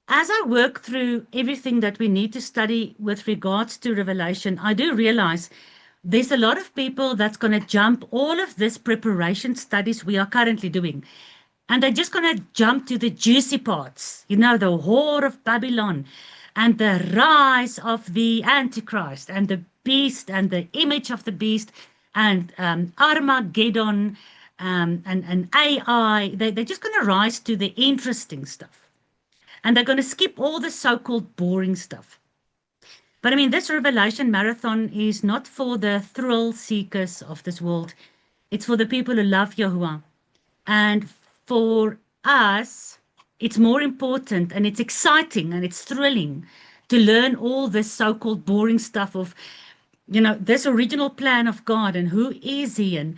as I work through everything that we need to study with regards to Revelation, I do realize there's a lot of people that's going to jump all of this preparation studies we are currently doing. And they're just going to jump to the juicy parts, the whore of Babylon and the rise of the Antichrist and the beast and the image of the beast and Armageddon and AI. They're just going to rise to the interesting stuff. And they're going to skip all the so-called boring stuff. But I mean, this Revelation marathon is not for the thrill seekers of this world. It's for the people who love Yahuwah. And for us, it's more important and it's exciting and it's thrilling to learn all this so-called boring stuff of, this original plan of God and who is he and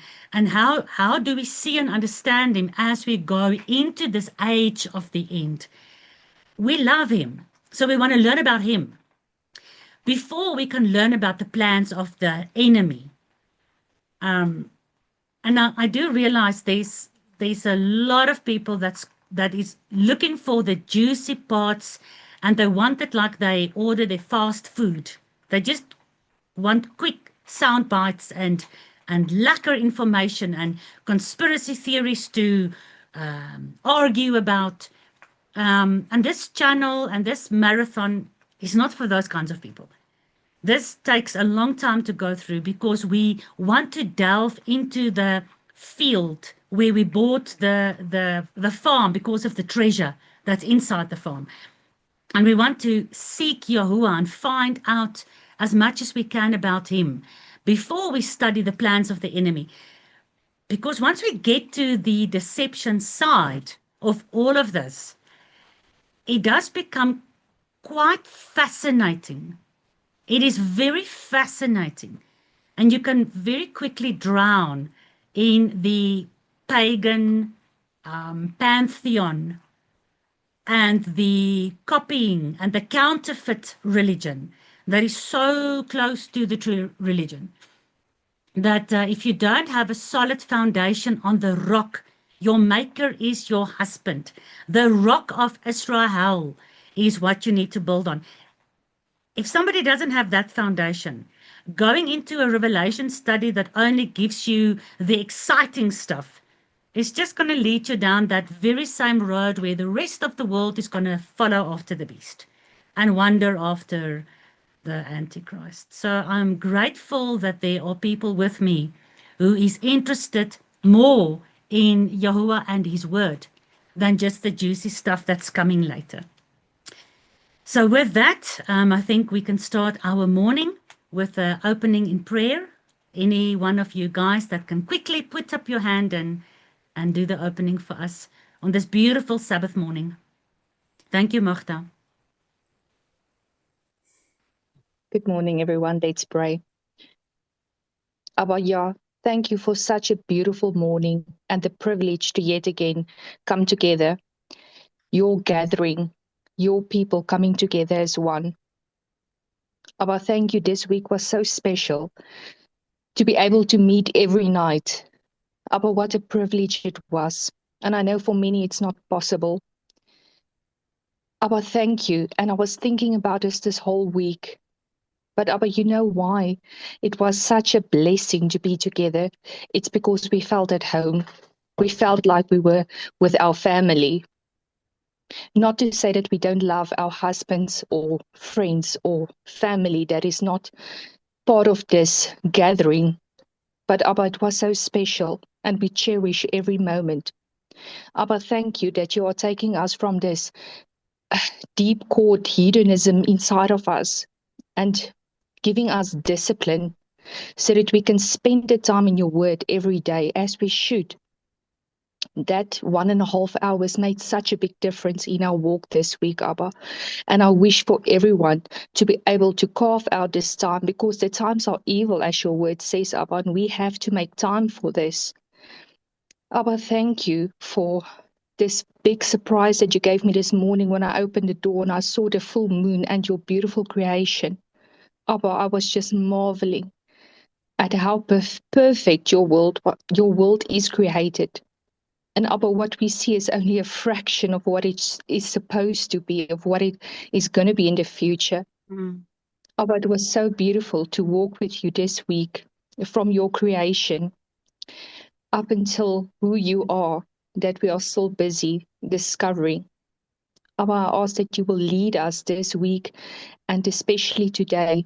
how do we see and understand him as we go into this age of the end. We love him, so we want to learn about him before we can learn about the plans of the enemy. And I do realize there's a lot of people that is looking for the juicy parts, and they want it like they order their fast food. They just want quick sound bites and lacquer information and conspiracy theories to argue about. And this channel and this marathon is not for those kinds of people. This takes a long time to go through because we want to delve into the field where we bought the farm because of the treasure that's inside the farm. And we want to seek Yahuwah and find out as much as we can about him before we study the plans of the enemy. Because once we get to the deception side of all of this, it does become quite fascinating. It is very fascinating. And you can very quickly drown in the pagan pantheon and the copying and the counterfeit religion that is so close to the true religion that if you don't have a solid foundation on the rock, your maker is your husband. The rock of Israel is what you need to build on. If somebody doesn't have that foundation, going into a revelation study that only gives you the exciting stuff is just going to lead you down that very same road where the rest of the world is going to follow after the beast and wander after the Antichrist. So I'm grateful that there are people with me who is interested more in Yahuwah and his word than just the juicy stuff that's coming later. So with that, I think we can start our morning with the opening in prayer. Any one of you guys that can quickly put up your hand and do the opening for us on this beautiful Sabbath morning. Thank you, Magda. Good morning, everyone. Let's pray. Abba Yah, thank you for such a beautiful morning and the privilege to yet again come together. Your gathering, your people coming together as one. Abba, thank you. This week was so special to be able to meet every night. Abba, what a privilege it was. And I know for many it's not possible. Abba, thank you. And I was thinking about this whole week. But Abba, you know why? It was such a blessing to be together. It's because we felt at home. We felt like we were with our family. Not to say that we don't love our husbands or friends or family that is not part of this gathering. But Abba, it was so special and we cherish every moment. Abba, thank you that you are taking us from this deep core hedonism inside of us and giving us discipline so that we can spend the time in your word every day as we should. That 1.5 hours made such a big difference in our walk this week, Abba. And I wish for everyone to be able to carve out this time because the times are evil, as your word says, Abba, and we have to make time for this. Abba, thank you for this big surprise that you gave me this morning when I opened the door and I saw the full moon and your beautiful creation. Abba, I was just marveling at how perfect your world is created. And Abba, what we see is only a fraction of what it is supposed to be, of what it is going to be in the future. Abba, it was so beautiful to walk with you this week from your creation up until who you are, that we are still busy discovering. Abba, I ask that you will lead us this week and especially today,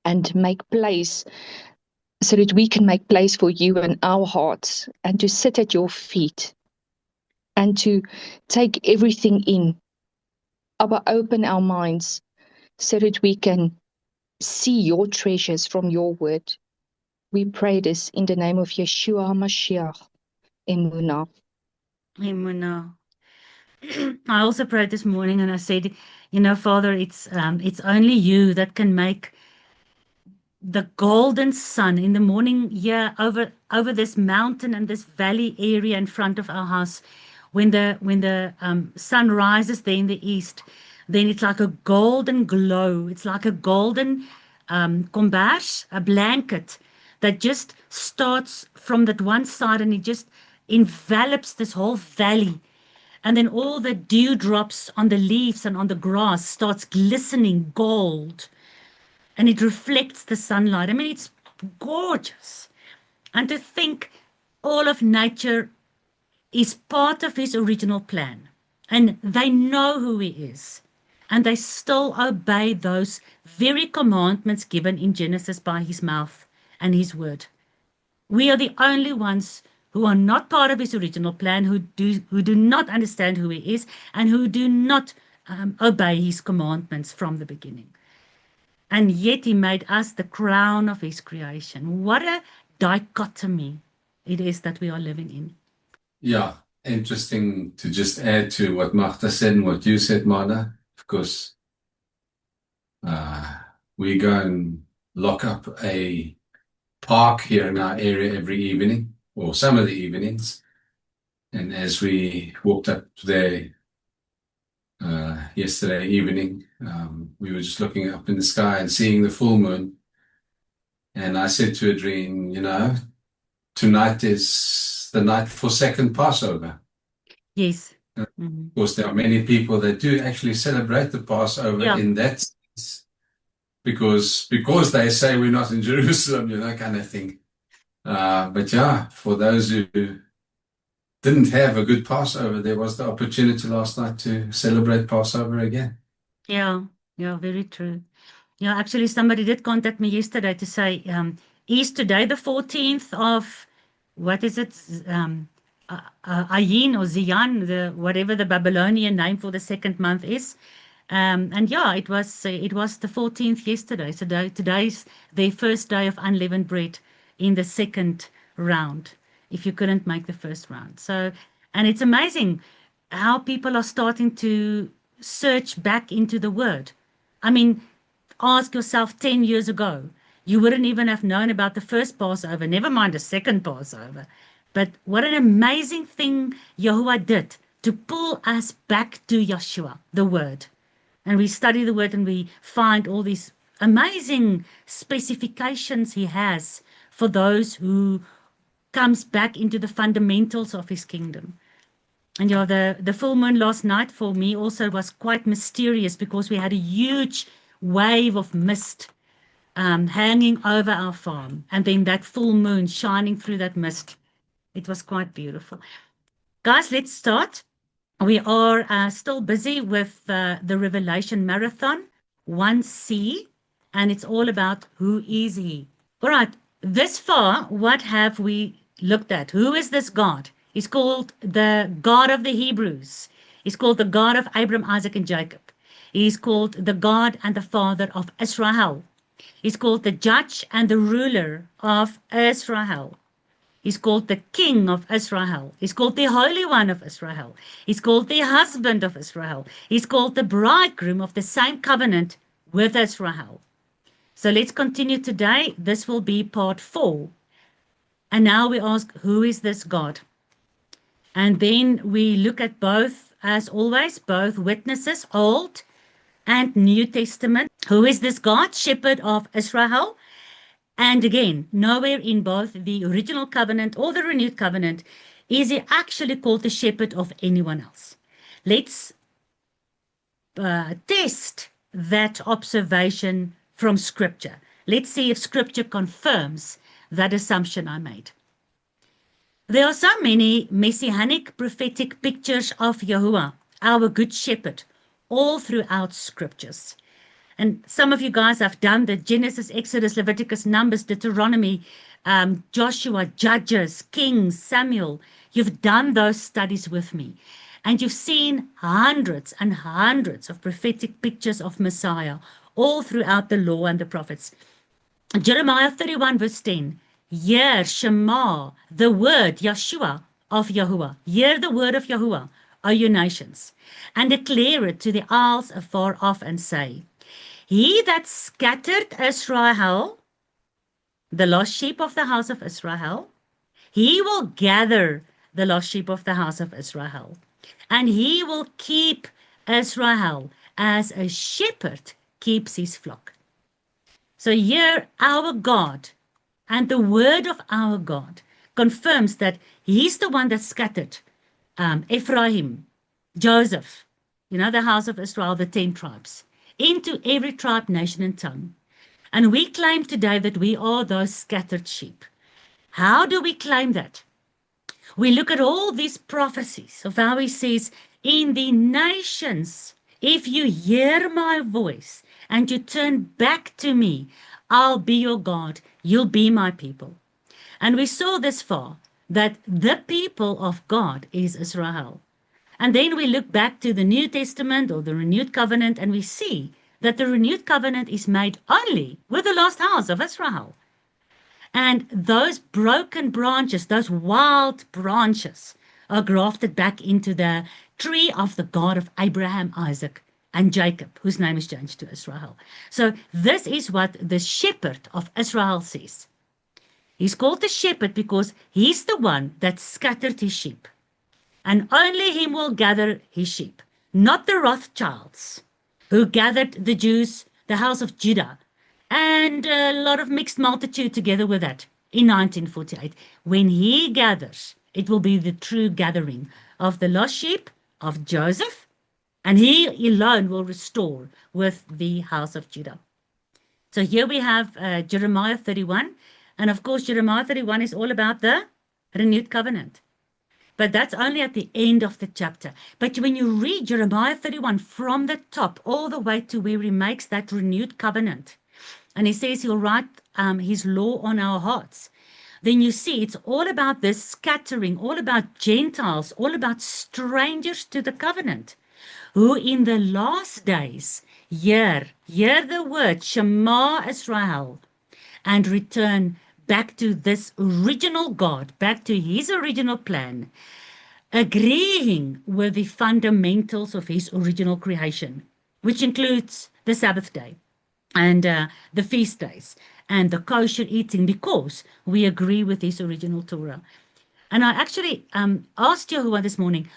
and make place so that we can make place for you in our hearts and to sit at your feet and to take everything in. Abba, open our minds so that we can see your treasures from your word. We pray this in the name of Yeshua HaMashiach, Emunah. Emunah. I also prayed this morning and I said, Father, it's only you that can make the golden sun in the morning here over this mountain and this valley area in front of our house. When the sun rises there in the east, then it's like a golden glow. It's like a golden kombers, a blanket that just starts from that one side and it just envelops this whole valley. And then all the dewdrops on the leaves and on the grass starts glistening gold. And it reflects the sunlight. I mean, it's gorgeous. And to think all of nature is part of his original plan. And they know who he is. And they still obey those very commandments given in Genesis by his mouth and his word. We are the only ones who are not part of his original plan, who do not understand who he is, and who do not obey his commandments from the beginning. And yet he made us the crown of his creation. What a dichotomy it is that we are living in. Yeah, interesting to just add to what Magda said and what you said, Mana. Of course, we go and lock up a park here in our area every evening, or some of the evenings. And as we walked up there yesterday evening, we were just looking up in the sky and seeing the full moon. And I said to Adrienne, tonight is the night for second Passover. Yes. Of course, there are many people that do actually celebrate the Passover in that sense, because they say we're not in Jerusalem, kind of thing. But yeah, for those who didn't have a good Passover, there was the opportunity last night to celebrate Passover again. Yeah, very true. Yeah, actually, somebody did contact me yesterday to say, is today the 14th of, what is it, Ayin or Ziyan, whatever the Babylonian name for the second month is. And yeah, it was the 14th yesterday. So today's the first day of unleavened bread in the second round, if you couldn't make the first round. So, and it's amazing how people are starting to search back into the word. I mean, ask yourself 10 years ago, you wouldn't even have known about the first Passover, never mind the second Passover. But what an amazing thing Yahuwah did to pull us back to Yeshua, the word. And we study the word and we find all these amazing specifications he has for those who comes back into the fundamentals of his kingdom. And the full moon last night for me also was quite mysterious, because we had a huge wave of mist hanging over our farm, and then that full moon shining through that mist. It was quite beautiful. Guys, let's start. We are still busy with the Revelation Marathon 1C, and it's all about who is he. All right, this far, what have we looked at? Who is this God? He's called the God of the Hebrews. He's called the God of Abraham, Isaac, and Jacob. He's called the God and the Father of Israel. He's called the Judge and the Ruler of Israel. He's called the King of Israel. He's called the Holy One of Israel. He's called the Husband of Israel. He's called the Bridegroom of the same covenant with Israel. So let's continue today. This will be part 4. And now we ask, who is this God? And then we look at both, as always, both witnesses, Old and New Testament. Who is this God? Shepherd of Israel. And again, nowhere in both the original covenant or the renewed covenant is he actually called the shepherd of anyone else? Let's test that observation from Scripture. Let's see if Scripture confirms that assumption I made. There are so many messianic prophetic pictures of Yahuwah, our good shepherd, all throughout Scriptures. And some of you guys have done the Genesis, Exodus, Leviticus, Numbers, Deuteronomy, Joshua, Judges, Kings, Samuel. You've done those studies with me. And you've seen hundreds and hundreds of prophetic pictures of Messiah all throughout the law and the prophets. Jeremiah 31 verse 10. Hear, Shema, the word, Yeshua, of Yahuwah. Hear the word of Yahuwah, O you nations, and declare it to the isles afar off and say, He that scattered Israel, the lost sheep of the house of Israel, he will gather the lost sheep of the house of Israel, and he will keep Israel as a shepherd keeps his flock. So here our God and the word of our God confirms that he's the one that scattered Ephraim, Joseph, the house of Israel, the 10 tribes, into every tribe, nation, and tongue. And we claim today that we are those scattered sheep. How do we claim that? We look at all these prophecies of how he says, in the nations, if you hear my voice and you turn back to me, I'll be your God, you'll be my people. And we saw this far, that the people of God is Israel. And then we look back to the New Testament or the renewed covenant, and we see that the renewed covenant is made only with the lost house of Israel. And those broken branches, those wild branches, are grafted back into the tree of the God of Abraham, Isaac, and Jacob, whose name is changed to Israel. So this is what the shepherd of Israel says. He's called the shepherd because he's the one that scattered his sheep. And only him will gather his sheep, not the Rothschilds, who gathered the Jews, the house of Judah, and a lot of mixed multitude together with that in 1948. When he gathers, it will be the true gathering of the lost sheep of Joseph, and he alone will restore with the house of Judah. So here we have Jeremiah 31, and of course Jeremiah 31 is all about the renewed covenant. But that's only at the end of the chapter. But when you read Jeremiah 31 from the top all the way to where he makes that renewed covenant, and he says he'll write his law on our hearts, then you see it's all about this scattering, all about Gentiles, all about strangers to the covenant, who in the last days hear the word Shema Israel, and return back to this original God, back to his original plan, agreeing with the fundamentals of his original creation, which includes the Sabbath day and the feast days and the kosher eating, because we agree with his original Torah. And I actually asked Yahuwah this morning,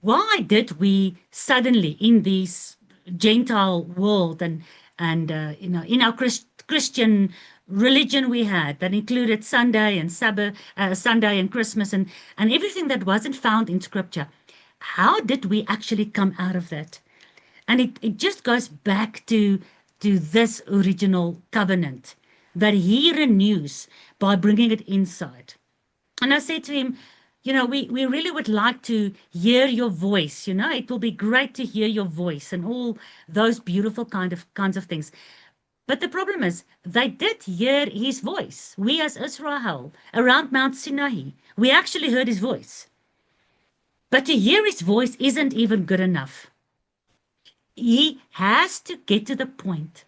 why did we suddenly in this Gentile world and in our Christian religion we had that included Sunday and Sabbath, Sunday and Christmas and everything that wasn't found in Scripture, how did we actually come out of that? And it just goes back to this original covenant that he renews by bringing it inside. And I said to him, we really would like to hear your voice. It will be great to hear your voice and all those beautiful kinds of things. But the problem is, they did hear his voice. We as Israel, around Mount Sinai, we actually heard his voice. But to hear his voice isn't even good enough. He has to get to the point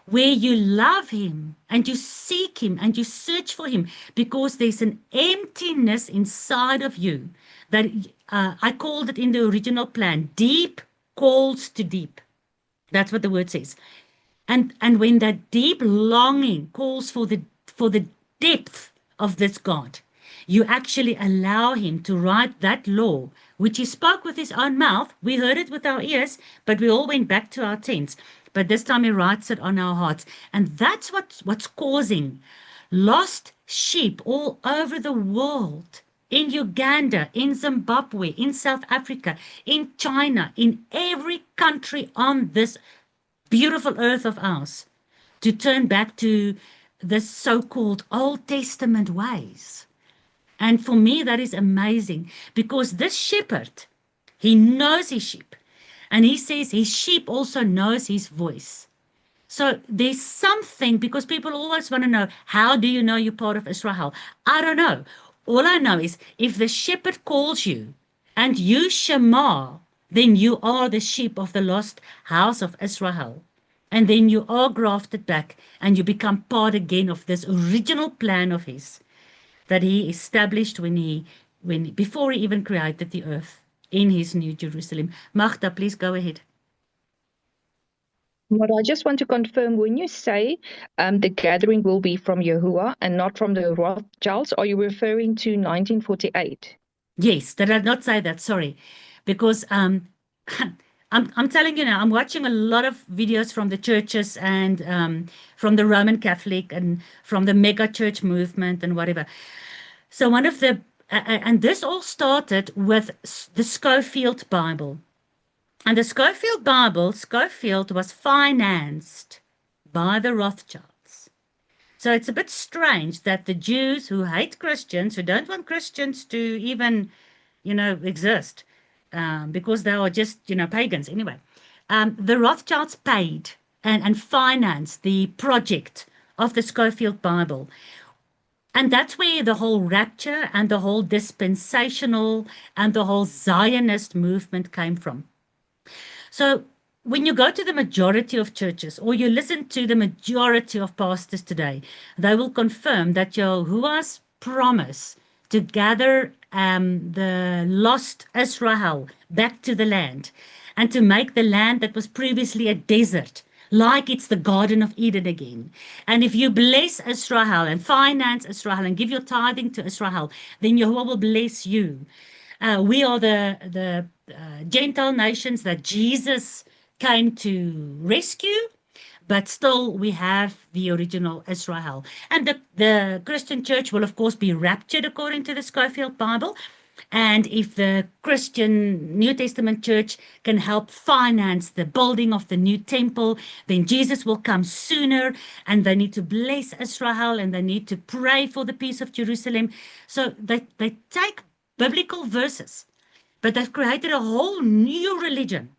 where you love him and you seek him and you search for him, because there's an emptiness inside of you that I called it in the original plan, deep calls to deep. That's what the word says. And when that deep longing calls for the depth of this God, you actually allow him to write that law, which he spoke with his own mouth. We heard it with our ears, but we all went back to our tents. But this time he writes it on our hearts. And that's what's causing lost sheep all over the world in Uganda, in Zimbabwe, in South Africa, in China, in every country on this beautiful earth of ours, to turn back to the so-called Old Testament ways. And for me, that is amazing, because this shepherd, he knows his sheep. And he says his sheep also knows his voice. So there's something, because people always want to know, how do you know you're part of Israel? I don't know. All I know is if the shepherd calls you and you Shema, then you are the sheep of the lost house of Israel. And then you are grafted back and you become part again of this original plan of his that he established before he even created the earth in his New Jerusalem. Magda, please go ahead. But I just want to confirm, when you say the gathering will be from Yahuwah and not from the Rothschilds, are you referring to 1948? Yes, did I not say that? Sorry. Because I'm telling you now, I'm watching a lot of videos from the churches and from the Roman Catholic and from the mega church movement and whatever. So one of the, and this all started with the Scofield Bible. And the Scofield Bible, Scofield was financed by the Rothschilds. So it's a bit strange that the Jews who hate Christians, who don't want Christians to even, exist, because they are just, pagans anyway, the Rothschilds paid and financed the project of the Scofield Bible. And that's where the whole rapture and the whole dispensational and the whole Zionist movement came from. So when you go to the majority of churches or you listen to the majority of pastors today, they will confirm that Yahuwah's promise to gather the lost Israel back to the land and to make the land that was previously a desert like it's the Garden of Eden again. And if you bless Israel and finance Israel and give your tithing to Israel, then Yahuwah will bless you. We are the Gentile nations that Jesus came to rescue, but still we have the original Israel. And the Christian church will, of course, be raptured according to the Scofield Bible. And if the Christian New Testament church can help finance the building of the new temple, then Jesus will come sooner, and they need to bless Israel and they need to pray for the peace of Jerusalem. So they take biblical verses, but they've created a whole new religion.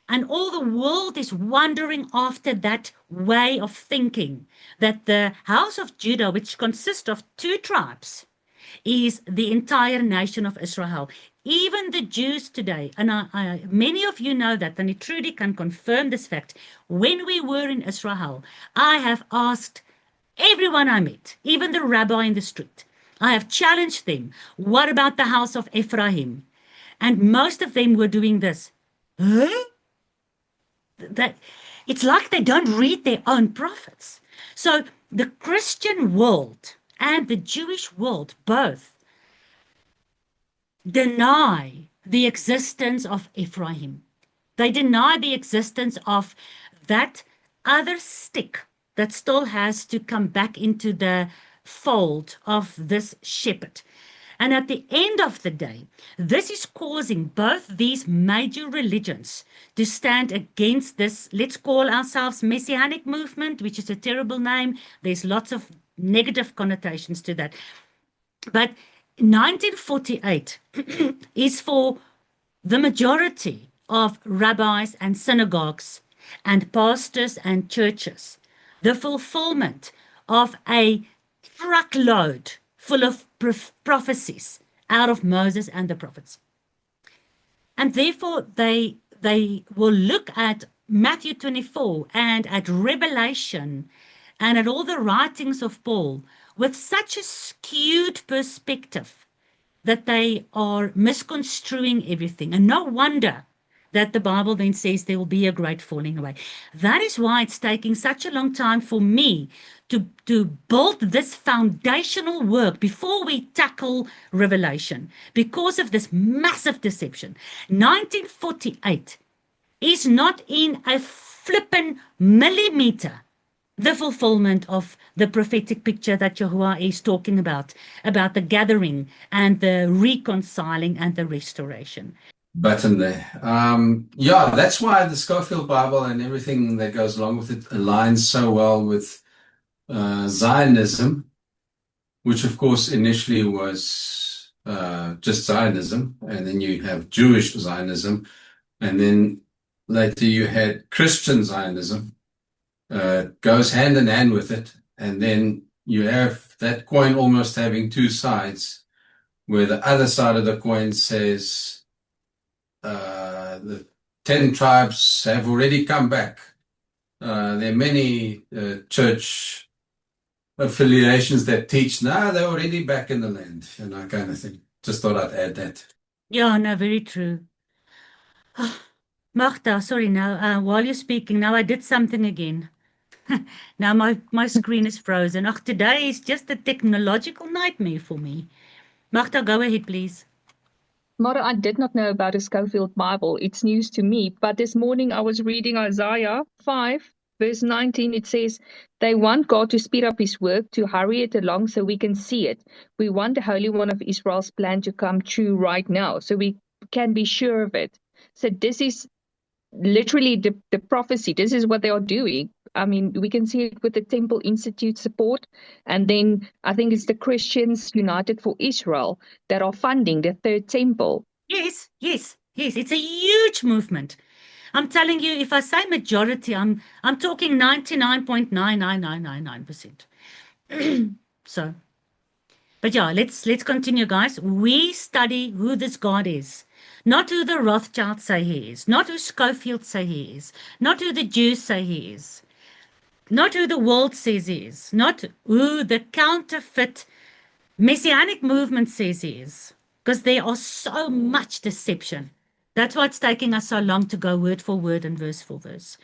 And all the world is wandering after that way of thinking, that the house of Judah, which consists of 2 tribes, is the entire nation of Israel. Even the Jews today, and many of you know that, and Trudy can confirm this fact. When we were in Israel, I have asked everyone I met, even the rabbi in the street, I have challenged them, what about the house of Ephraim? And most of them were doing this. Huh? It's like they don't read their own prophets. So the Christian world and the Jewish world both deny the existence of Ephraim. They deny the existence of that other stick that still has to come back into the fold of this shepherd. And at the end of the day, this is causing both these major religions to stand against this, let's call ourselves Messianic movement, which is a terrible name. There's lots of negative connotations to that. But 1948 is for the majority of rabbis and synagogues and pastors and churches, the fulfillment of a truckload full of prophecies out of Moses and the prophets. And therefore they will look at Matthew 24 and at Revelation and at all the writings of Paul with such a skewed perspective that they are misconstruing everything. And no wonder that the Bible then says there will be a great falling away. That is why it's taking such a long time for me to build this foundational work before we tackle Revelation, because of this massive deception. 1948 is not in a flippin' millimeter the fulfillment of the prophetic picture that Yahuwah is talking about the gathering and the reconciling and the restoration. Button there. Yeah, that's why the Scofield Bible and everything that goes along with it aligns so well with Zionism, which of course initially was just Zionism, and then you have Jewish Zionism, and then later you had Christian Zionism. Goes hand in hand with it, and then you have that coin almost having two sides, where the other side of the coin says the 10 tribes have already come back. There are many church affiliations that teach, they're already back in the land, kind of thing. Just thought I'd add that. Yeah, no, very true. Magda, sorry, now, while you're speaking, now I did something again. Now my screen is frozen. Today is just a technological nightmare for me. Magda, go ahead, please. Mara, I did not know about the Scofield Bible. It's news to me. But this morning I was reading Isaiah 5, verse 19. It says, they want God to speed up his work, to hurry it along so we can see it. We want the Holy One of Israel's plan to come true right now, so we can be sure of it. So this is literally the prophecy. This is what they are doing. I mean, we can see it with the Temple Institute support. And then I think it's the Christians United for Israel that are funding the third temple. Yes. It's a huge movement. I'm telling you, if I say majority, I'm talking 99.99999%. So, but yeah, let's continue, guys. We study who this God is. Not who the Rothschilds say he is. Not who Scofield say he is. Not who the Jews say he is. Not who the world says he is. Not who the counterfeit Messianic movement says he is. Because there are so much deception. That's why it's taking us so long to go word for word and verse for verse.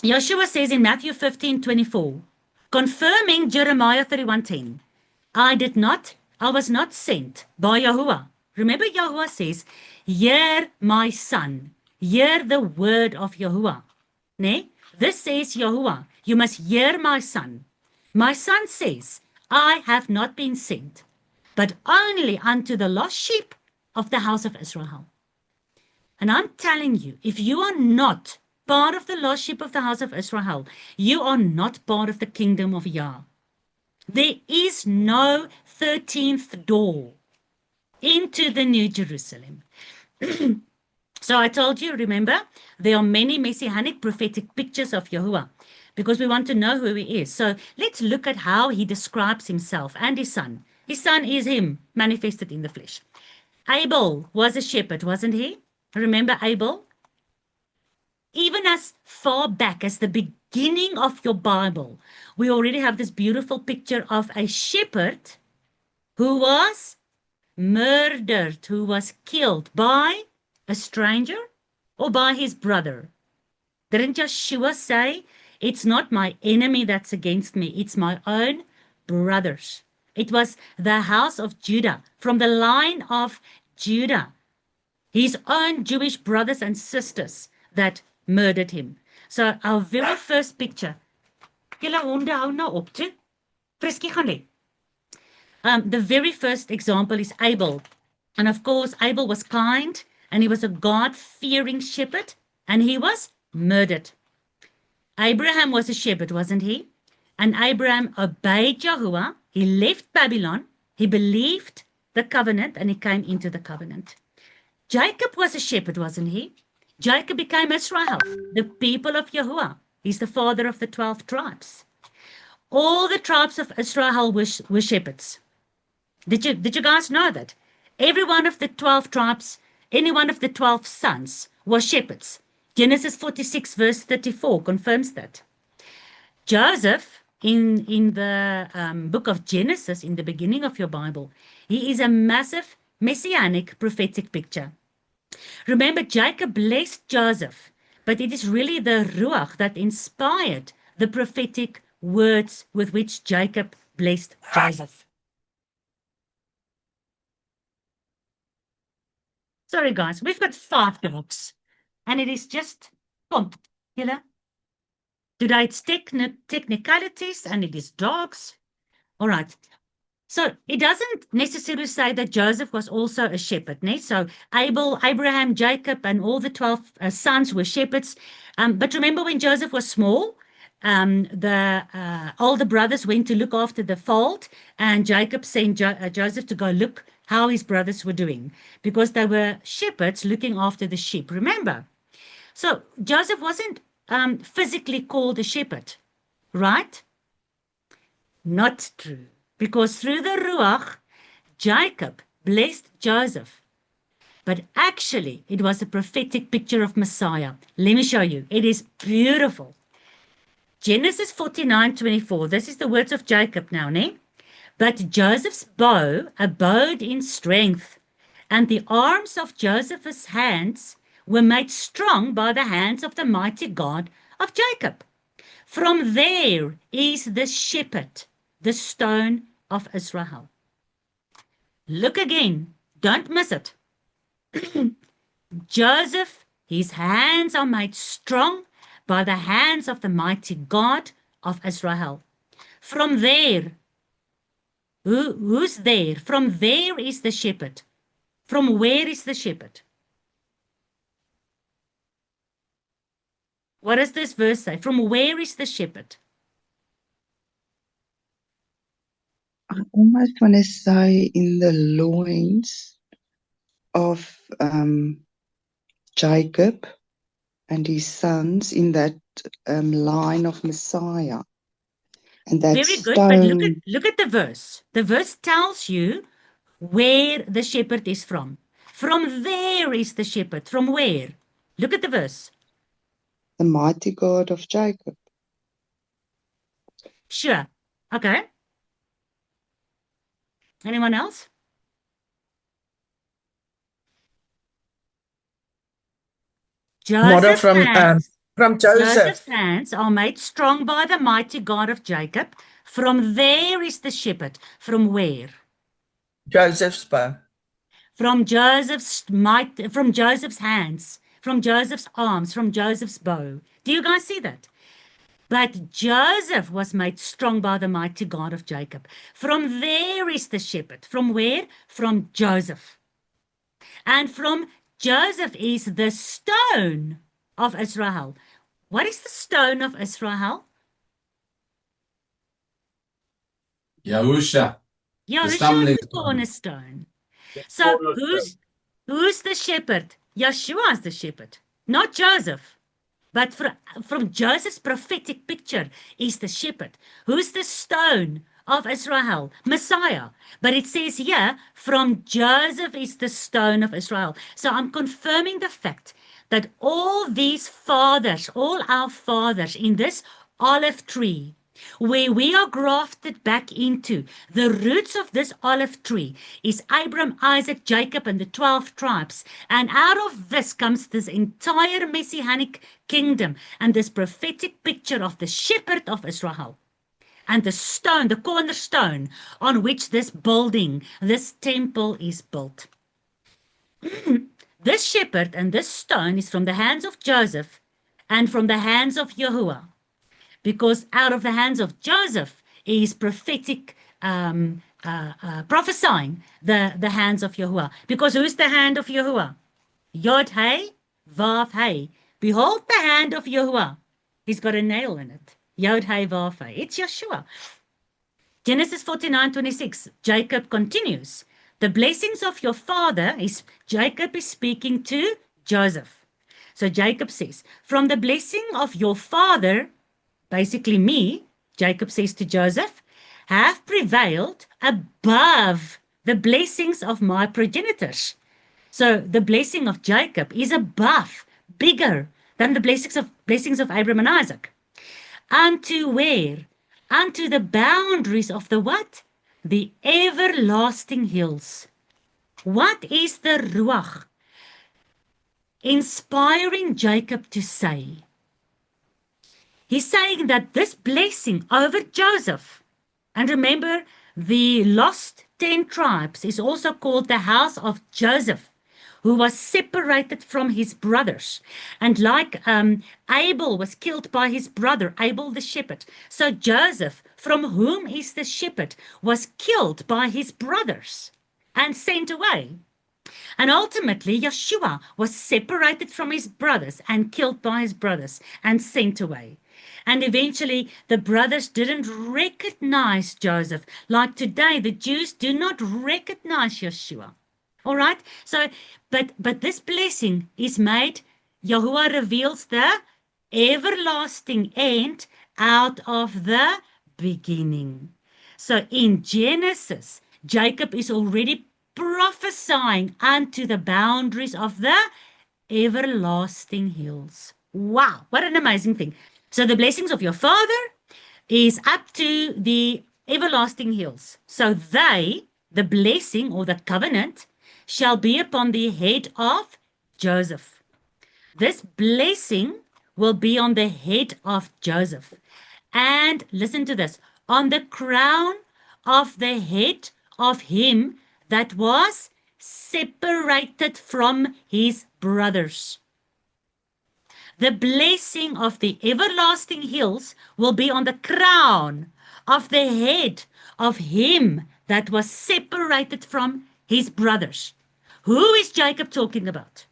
Yeshua says in Matthew 15:24, confirming Jeremiah 31:10, I was not sent by Yahuwah. Remember, Yahuwah says, hear my son, hear the word of Yahuwah. Ne? This says Yahuwah, you must hear my son. My son says, I have not been sent, but only unto the lost sheep of the house of Israel. And I'm telling you, if you are not part of the lost sheep of the house of Israel, you are not part of the kingdom of Yah. There is no 13th door into the New Jerusalem. So I told you, remember, there are many messianic prophetic pictures of Yahuwah because we want to know who he is. So let's look at how he describes himself and his son. His son is him, manifested in the flesh. Abel was a shepherd, wasn't he? Remember Abel? Even as far back as the beginning of your Bible, we already have this beautiful picture of a shepherd who was murdered, who was killed by a stranger or by his brother. Didn't Yeshua say, it's not my enemy that's against me, it's my own brothers. It was the house of Judah, from the line of Judah, his own Jewish brothers and sisters that murdered him. So our very first picture, the very first example is Abel. And of course, Abel was kind and he was a God-fearing shepherd and he was murdered. Abraham was a shepherd, wasn't he? And Abraham obeyed Yahuwah. He left Babylon. He believed the covenant and he came into the covenant. Jacob was a shepherd, wasn't he? Jacob became Israel, the people of Yahuwah. He's the father of the 12 tribes. All the tribes of Israel were shepherds. Did you guys know that? Every one of the 12 tribes, any one of the 12 sons was shepherds. Genesis 46 verse 34 confirms that. Joseph, in the book of Genesis, in the beginning of your Bible, he is a massive messianic prophetic picture. Remember, Jacob blessed Joseph, but it is really the Ruach that inspired the prophetic words with which Jacob blessed Joseph. Sorry, guys, we've got 5 dogs, and it is just, come, Hilla, Today it's technicalities and it is dogs. All right. So it doesn't necessarily say that Joseph was also a shepherd. So Abel, Abraham, Jacob, and all the 12 sons were shepherds. But remember when Joseph was small, the older brothers went to look after the fold, and Jacob sent Joseph to go look how his brothers were doing, because they were shepherds looking after the sheep. Remember? So Joseph wasn't physically called a shepherd, right? Not true. Because through the Ruach, Jacob blessed Joseph. But actually, it was a prophetic picture of Messiah. Let me show you. It is beautiful. Genesis 49:24. This is the words of Jacob now, ne? But Joseph's bow abode in strength, and the arms of Joseph's hands were made strong by the hands of the mighty God of Jacob. From there is the shepherd, the stone of Israel. Look again. Don't miss it. Joseph, his hands are made strong by the hands of the mighty God of Israel. From there, who's there? From there is the shepherd. From where is the shepherd? What does this verse say? From where is the shepherd? I almost want to say in the loins of Jacob and his sons, in that line of Messiah. And that Very good, stone. but look at the verse. The verse tells you where the shepherd is from. From there is the shepherd. From where? Look at the verse. The mighty God of Jacob. Sure. Okay. Anyone else? Model from Joseph. Joseph's hands are made strong by the mighty God of Jacob. From there is the shepherd. From where? Joseph's bow. From Joseph's might, from Joseph's hands, from Joseph's arms, from Joseph's bow. Do you guys see that? But Joseph was made strong by the mighty God of Jacob. From there is the shepherd. From where? From Joseph. And from Joseph is the stone of Israel. What is the stone of Israel? Yahusha. Yahusha is stumbling the cornerstone. So who's the shepherd? Yeshua is the shepherd, not Joseph. But from Joseph's prophetic picture is the shepherd. Who's the stone of Israel? Messiah. But it says here, from Joseph is the stone of Israel. So I'm confirming the fact that all these fathers, all our fathers in this olive tree, where we are grafted back into, the roots of this olive tree is Abraham, Isaac, Jacob, and the 12 tribes. And out of this comes this entire messianic kingdom and this prophetic picture of the shepherd of Israel. And the stone, the cornerstone on which this building, this temple is built. This shepherd and this stone is from the hands of Joseph and from the hands of Yahuwah. Because out of the hands of Joseph is prophetic prophesying the hands of Yahuwah. Because who's the hand of Yahuwah? Yod Hey, Vav Hey. Behold the hand of Yahuwah. He's got a nail in it. Yod Hey, Vav Hey. It's Yeshua. Genesis 49:26. Jacob continues. The blessings of your father is, Jacob is speaking to Joseph. So Jacob says, from the blessing of your father, basically me, Jacob says to Joseph, have prevailed above the blessings of my progenitors. So the blessing of Jacob is above, bigger than the blessings of Abraham and Isaac. Unto where? Unto the boundaries of the what? The everlasting hills. What is the Ruach inspiring Jacob to say? He's saying that this blessing over Joseph, and remember, the lost 10 tribes is also called the house of Joseph, who was separated from his brothers. And like Abel was killed by his brother, Abel the shepherd. So Joseph, from whom is the shepherd, was killed by his brothers and sent away. And ultimately, Yeshua was separated from his brothers and killed by his brothers and sent away. And eventually, the brothers didn't recognize Joseph. Like today, the Jews do not recognize Yeshua. All right? So, but this blessing is made, Yahuwah reveals the everlasting end out of the beginning. So in Genesis, Jacob is already prophesying unto the boundaries of the everlasting hills. Wow, what an amazing thing. So the blessings of your father is up to the everlasting hills. So they, the blessing or the covenant, shall be upon the head of Joseph. This blessing will be on the head of Joseph. And listen to this, on the crown of the head of him that was separated from his brothers. The blessing of the everlasting hills will be on the crown of the head of him that was separated from his brothers. Who is Jacob talking about?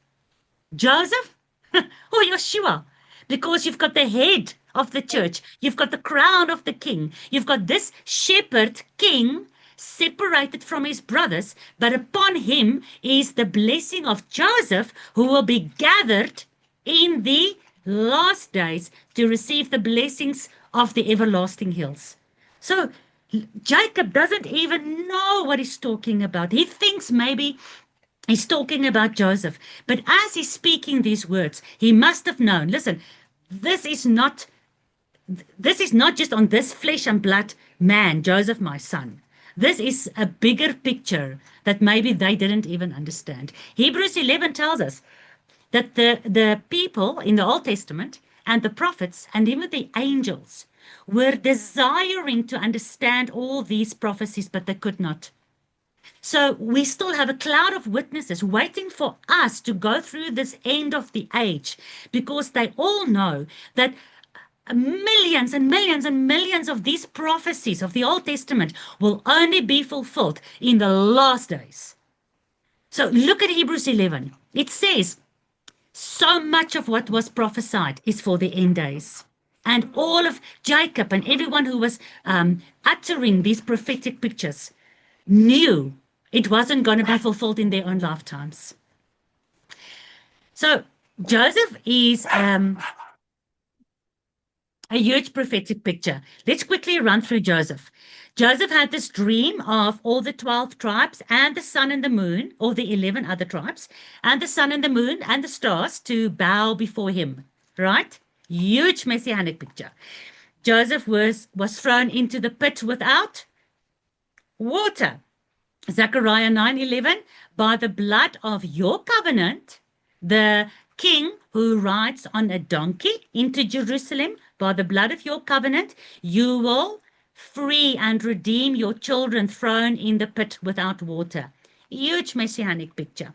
Joseph or Yeshua? Because you've got the head of the church, you've got the crown of the king, you've got this shepherd king separated from his brothers, but upon him is the blessing of Joseph, who will be gathered in the last days to receive the blessings of the everlasting hills. So Jacob doesn't even know what he's talking about. He thinks maybe he's talking about Joseph, but as he's speaking these words, he must have known, listen, this is not just on this flesh and blood man, Joseph, my son. This is a bigger picture that maybe they didn't even understand. Hebrews 11 tells us that the people in the Old Testament and the prophets and even the angels were desiring to understand all these prophecies, but they could not. So we still have a cloud of witnesses waiting for us to go through this end of the age, because they all know that millions and millions and millions of these prophecies of the Old Testament will only be fulfilled in the last days. So look at Hebrews 11. It says, so much of what was prophesied is for the end days. And all of Jacob and everyone who was uttering these prophetic pictures knew it wasn't going to be fulfilled in their own lifetimes. So Joseph is a huge prophetic picture. Let's quickly run through Joseph. Joseph had this dream of all the 12 tribes and the sun and the moon, or the 11 other tribes, and the sun and the moon and the stars to bow before him, right? Huge messianic picture. Joseph was thrown into the pit without water. Zechariah 9:11, by the blood of your covenant, the king who rides on a donkey into Jerusalem, by the blood of your covenant, you will free and redeem your children thrown in the pit without water. Huge messianic picture.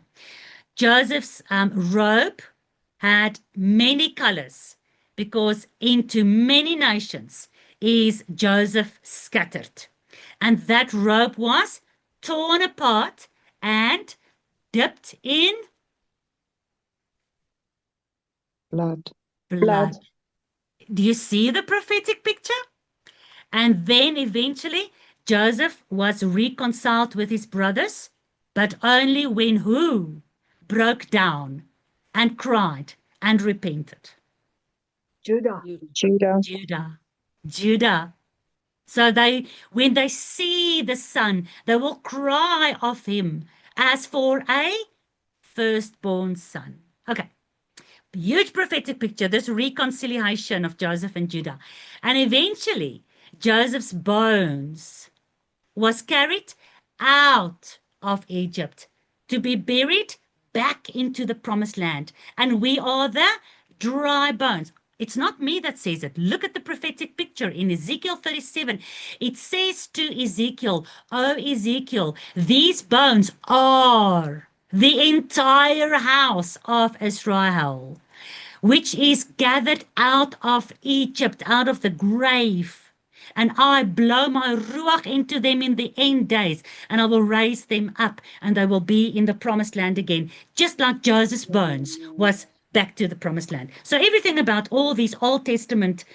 Joseph's robe had many colors, because into many nations is Joseph scattered. And that robe was torn apart and dipped in Blood. Do you see the prophetic picture? And then eventually Joseph was reconciled with his brothers, but only when who broke down and cried and repented? Judah. Judah. So when they see the son, they will cry of him as for a firstborn son. Okay. Huge prophetic picture, this reconciliation of Joseph and Judah. And eventually, Joseph's bones was carried out of Egypt to be buried back into the promised land. And we are the dry bones. It's not me that says it. Look at the prophetic picture in Ezekiel 37. It says to Ezekiel, "Oh, Ezekiel, these bones are the entire house of Israel, which is gathered out of Egypt, out of the grave. And I blow my ruach into them in the end days, and I will raise them up, and they will be in the promised land again, just like Joseph's bones was back to the promised land. So everything about all these Old Testament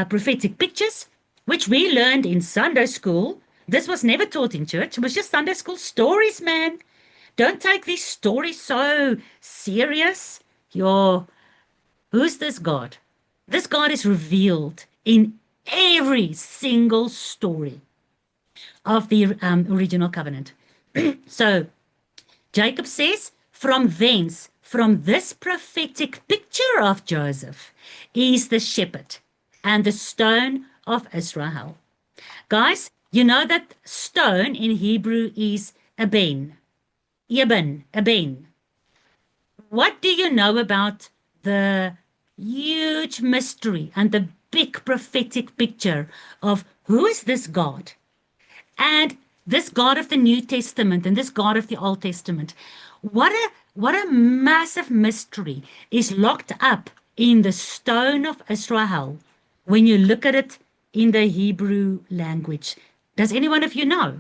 prophetic pictures, which we learned in Sunday school, this was never taught in church. It was just Sunday school stories, man. Don't take these stories so serious. Who's this God? This God is revealed in every single story of the original covenant. So Jacob says, from thence, from this prophetic picture of Joseph, is the shepherd and the stone of Israel. Guys, you know that stone in Hebrew is eben. Eben. What do you know about the huge mystery and the big prophetic picture of who is this God? And this God of the New Testament and this God of the Old Testament. What a massive mystery is locked up in the stone of Israel when you look at it in the Hebrew language. Does any one of you know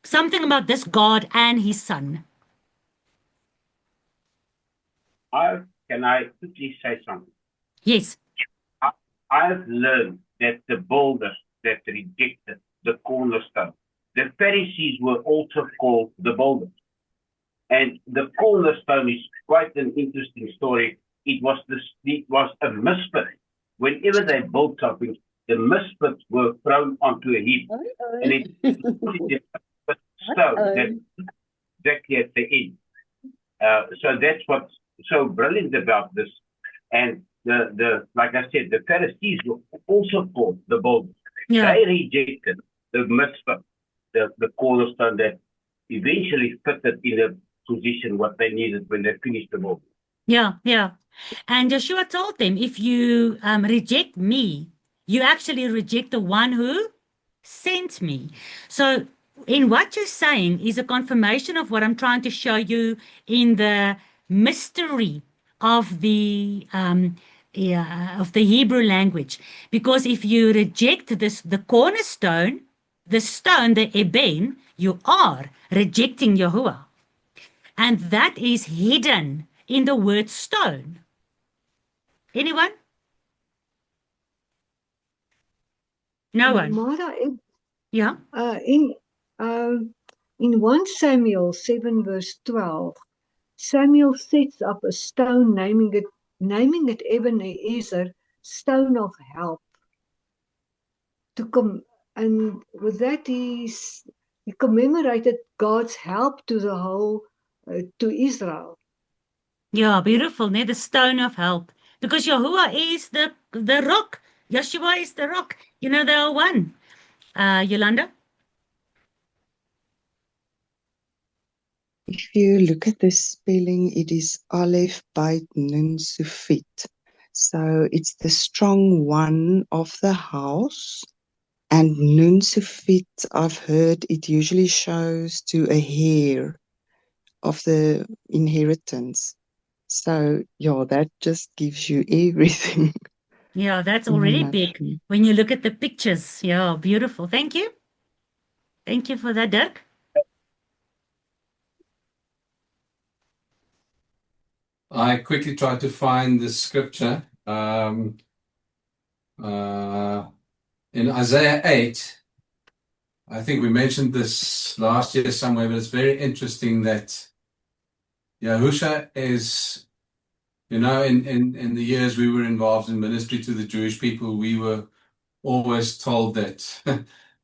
something about this God and his son? Can I quickly say something? Yes. I've learned that the builders that rejected the cornerstone, the Pharisees were also called the builders. And the cornerstone is quite an interesting story. It was a misfit. Whenever they built something, the misfits were thrown onto a heap. And it was stone that exactly at the end. So that's what's so brilliant about this. And like I said, the Pharisees were also called the builders. Yeah. They rejected the misfit, the cornerstone that eventually fitted in a position what they needed when they finished the building. Yeah. And Joshua told them, if you reject me, you actually reject the one who sent me. So in what you're saying is a confirmation of what I'm trying to show you in the mystery of the Hebrew language. Because if you reject the cornerstone, the stone, the eben, you are rejecting Yahuwah. And that is hidden in the word stone. Anyone? No one. Mara, Yeah. in 1 Samuel 7 verse 12, Samuel sets up a stone, naming it Ebenezer, stone of help. And with that, he commemorated God's help to the whole to Israel. Yeah, beautiful, né? The stone of help. Because Yahuwah is the rock. Yeshua is the rock. You know, they are one. Yolanda? If you look at the spelling, it is Aleph Beit Nun Sufit. So it's the strong one of the house. And Nun Sufit, I've heard it usually shows to a heir of the inheritance. So, yeah, that just gives you everything. Yeah, that's already big. When you look at the pictures. Yeah, beautiful. Thank you. Thank you for that, Dirk. I quickly tried to find the scripture in Isaiah 8. I think we mentioned this last year somewhere, but it's very interesting that Yahusha is, you know, in the years we were involved in ministry to the Jewish people, we were always told that,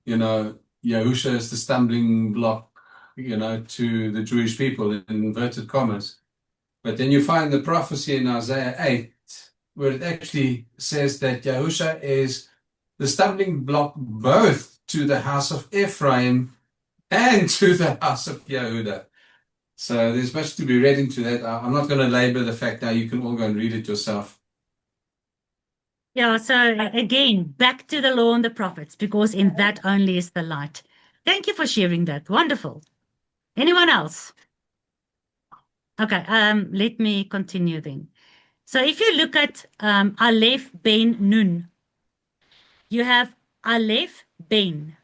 you know, Yahusha is the stumbling block, you know, to the Jewish people, in inverted commas. But then you find the prophecy in Isaiah 8, where it actually says that Yahusha is the stumbling block both to the house of Ephraim and to the house of Yehuda. So there's much to be read into that. I'm not going to labor the fact now. You can all go and read it yourself. Yeah, so again, back to the law and the prophets, because in that only is the light. Thank you for sharing that. Wonderful. Anyone else? Okay, let me continue then. So if you look at Aleph Ben Nun, you have Aleph Ben.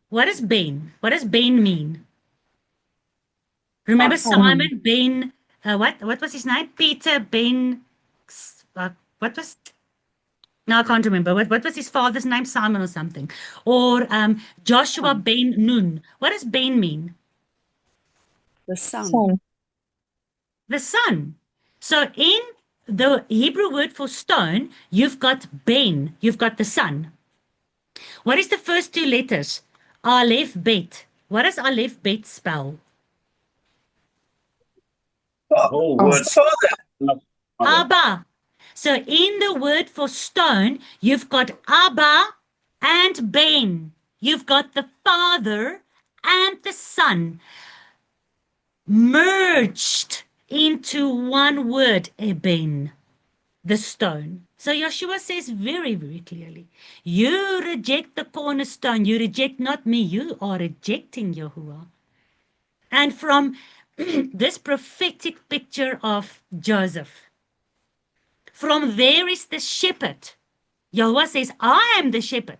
What is Ben? What does Ben mean? Remember Simon Ben, what was his name? Peter Ben, what was, no, I can't remember. What was his father's name? Simon or something. Or Joshua Ben Nun. What does Ben mean? The sun. Sun. The sun. So in the Hebrew word for stone, you've got Ben, you've got the sun. What is the first two letters? Aleph Bet. What does Aleph Bet spell? The whole word. Abba. So in the word for stone, you've got Abba and Ben. You've got the Father and the Son merged into one word, Eben, the stone. So Yeshua says very, very clearly, you reject the cornerstone, you reject not me, you are rejecting Yahuwah. And from this prophetic picture of Joseph, from there is the shepherd. Yahuwah says, I am the shepherd.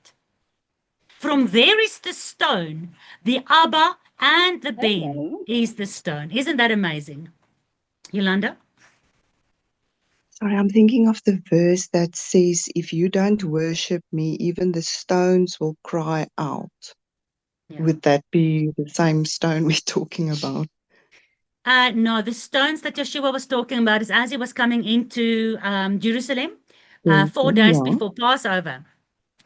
From there is the stone, the Abba and the Ben is the stone. Isn't that amazing? Yolanda? Sorry, I'm thinking of the verse that says, if you don't worship me, even the stones will cry out. Yeah. Would that be the same stone we're talking about? No, the stones that Yeshua was talking about is as he was coming into Jerusalem 4 days before Passover.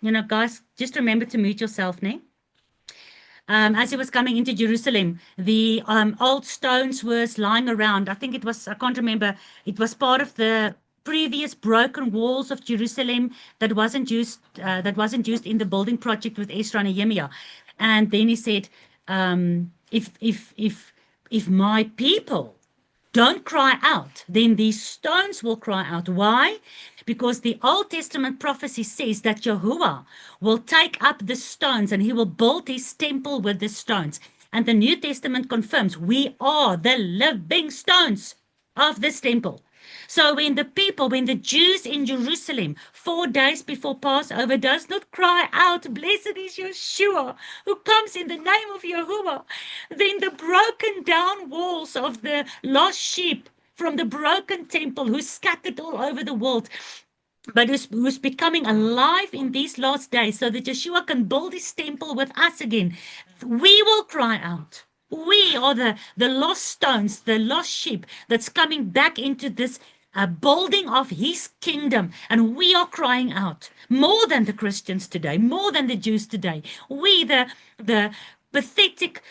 You know, guys, just remember to mute yourself, ne? As he was coming into Jerusalem, the old stones was lying around. I think it was, I can't remember, it was part of the previous broken walls of Jerusalem that wasn't used in the building project with Ezra and Nehemiah. And then he said, if my people don't cry out, then these stones will cry out. Why? Because the Old Testament prophecy says that Yahuwah will take up the stones and he will build his temple with the stones. And the New Testament confirms we are the living stones of this temple. So when the Jews in Jerusalem 4 days before Passover does not cry out, blessed is Yeshua who comes in the name of Yahuwah, then the broken down walls of the lost sheep from the broken temple who's scattered all over the world, but who's becoming alive in these last days so that Yeshua can build his temple with us again, we will cry out. We are the lost stones, the lost sheep that's coming back into this building of his kingdom. And we are crying out more than the Christians today, more than the Jews today. We, the pathetic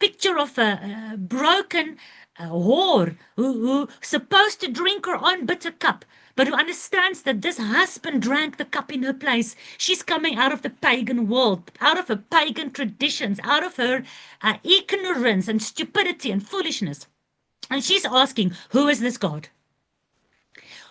picture of a broken whore who supposed to drink her own bitter cup, but who understands that this husband drank the cup in her place. She's coming out of the pagan world, out of her pagan traditions, out of her ignorance and stupidity and foolishness. And she's asking, who is this God?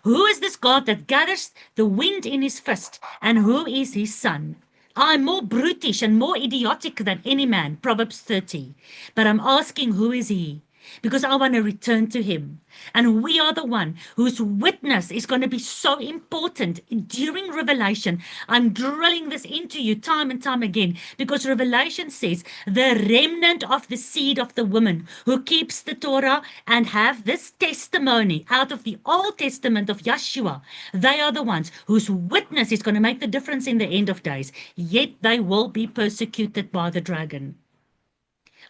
Who is this God that gathers the wind in his fist? And who is his son? I'm more brutish and more idiotic than any man, Proverbs 30. But I'm asking, who is he? Because I want to return to him. And we are the one whose witness is going to be so important during Revelation. I'm drilling this into you time and time again, because Revelation says the remnant of the seed of the woman who keeps the Torah and have this testimony out of the Old Testament of Yeshua, they are the ones whose witness is going to make the difference in the end of days. Yet they will be persecuted by the dragon.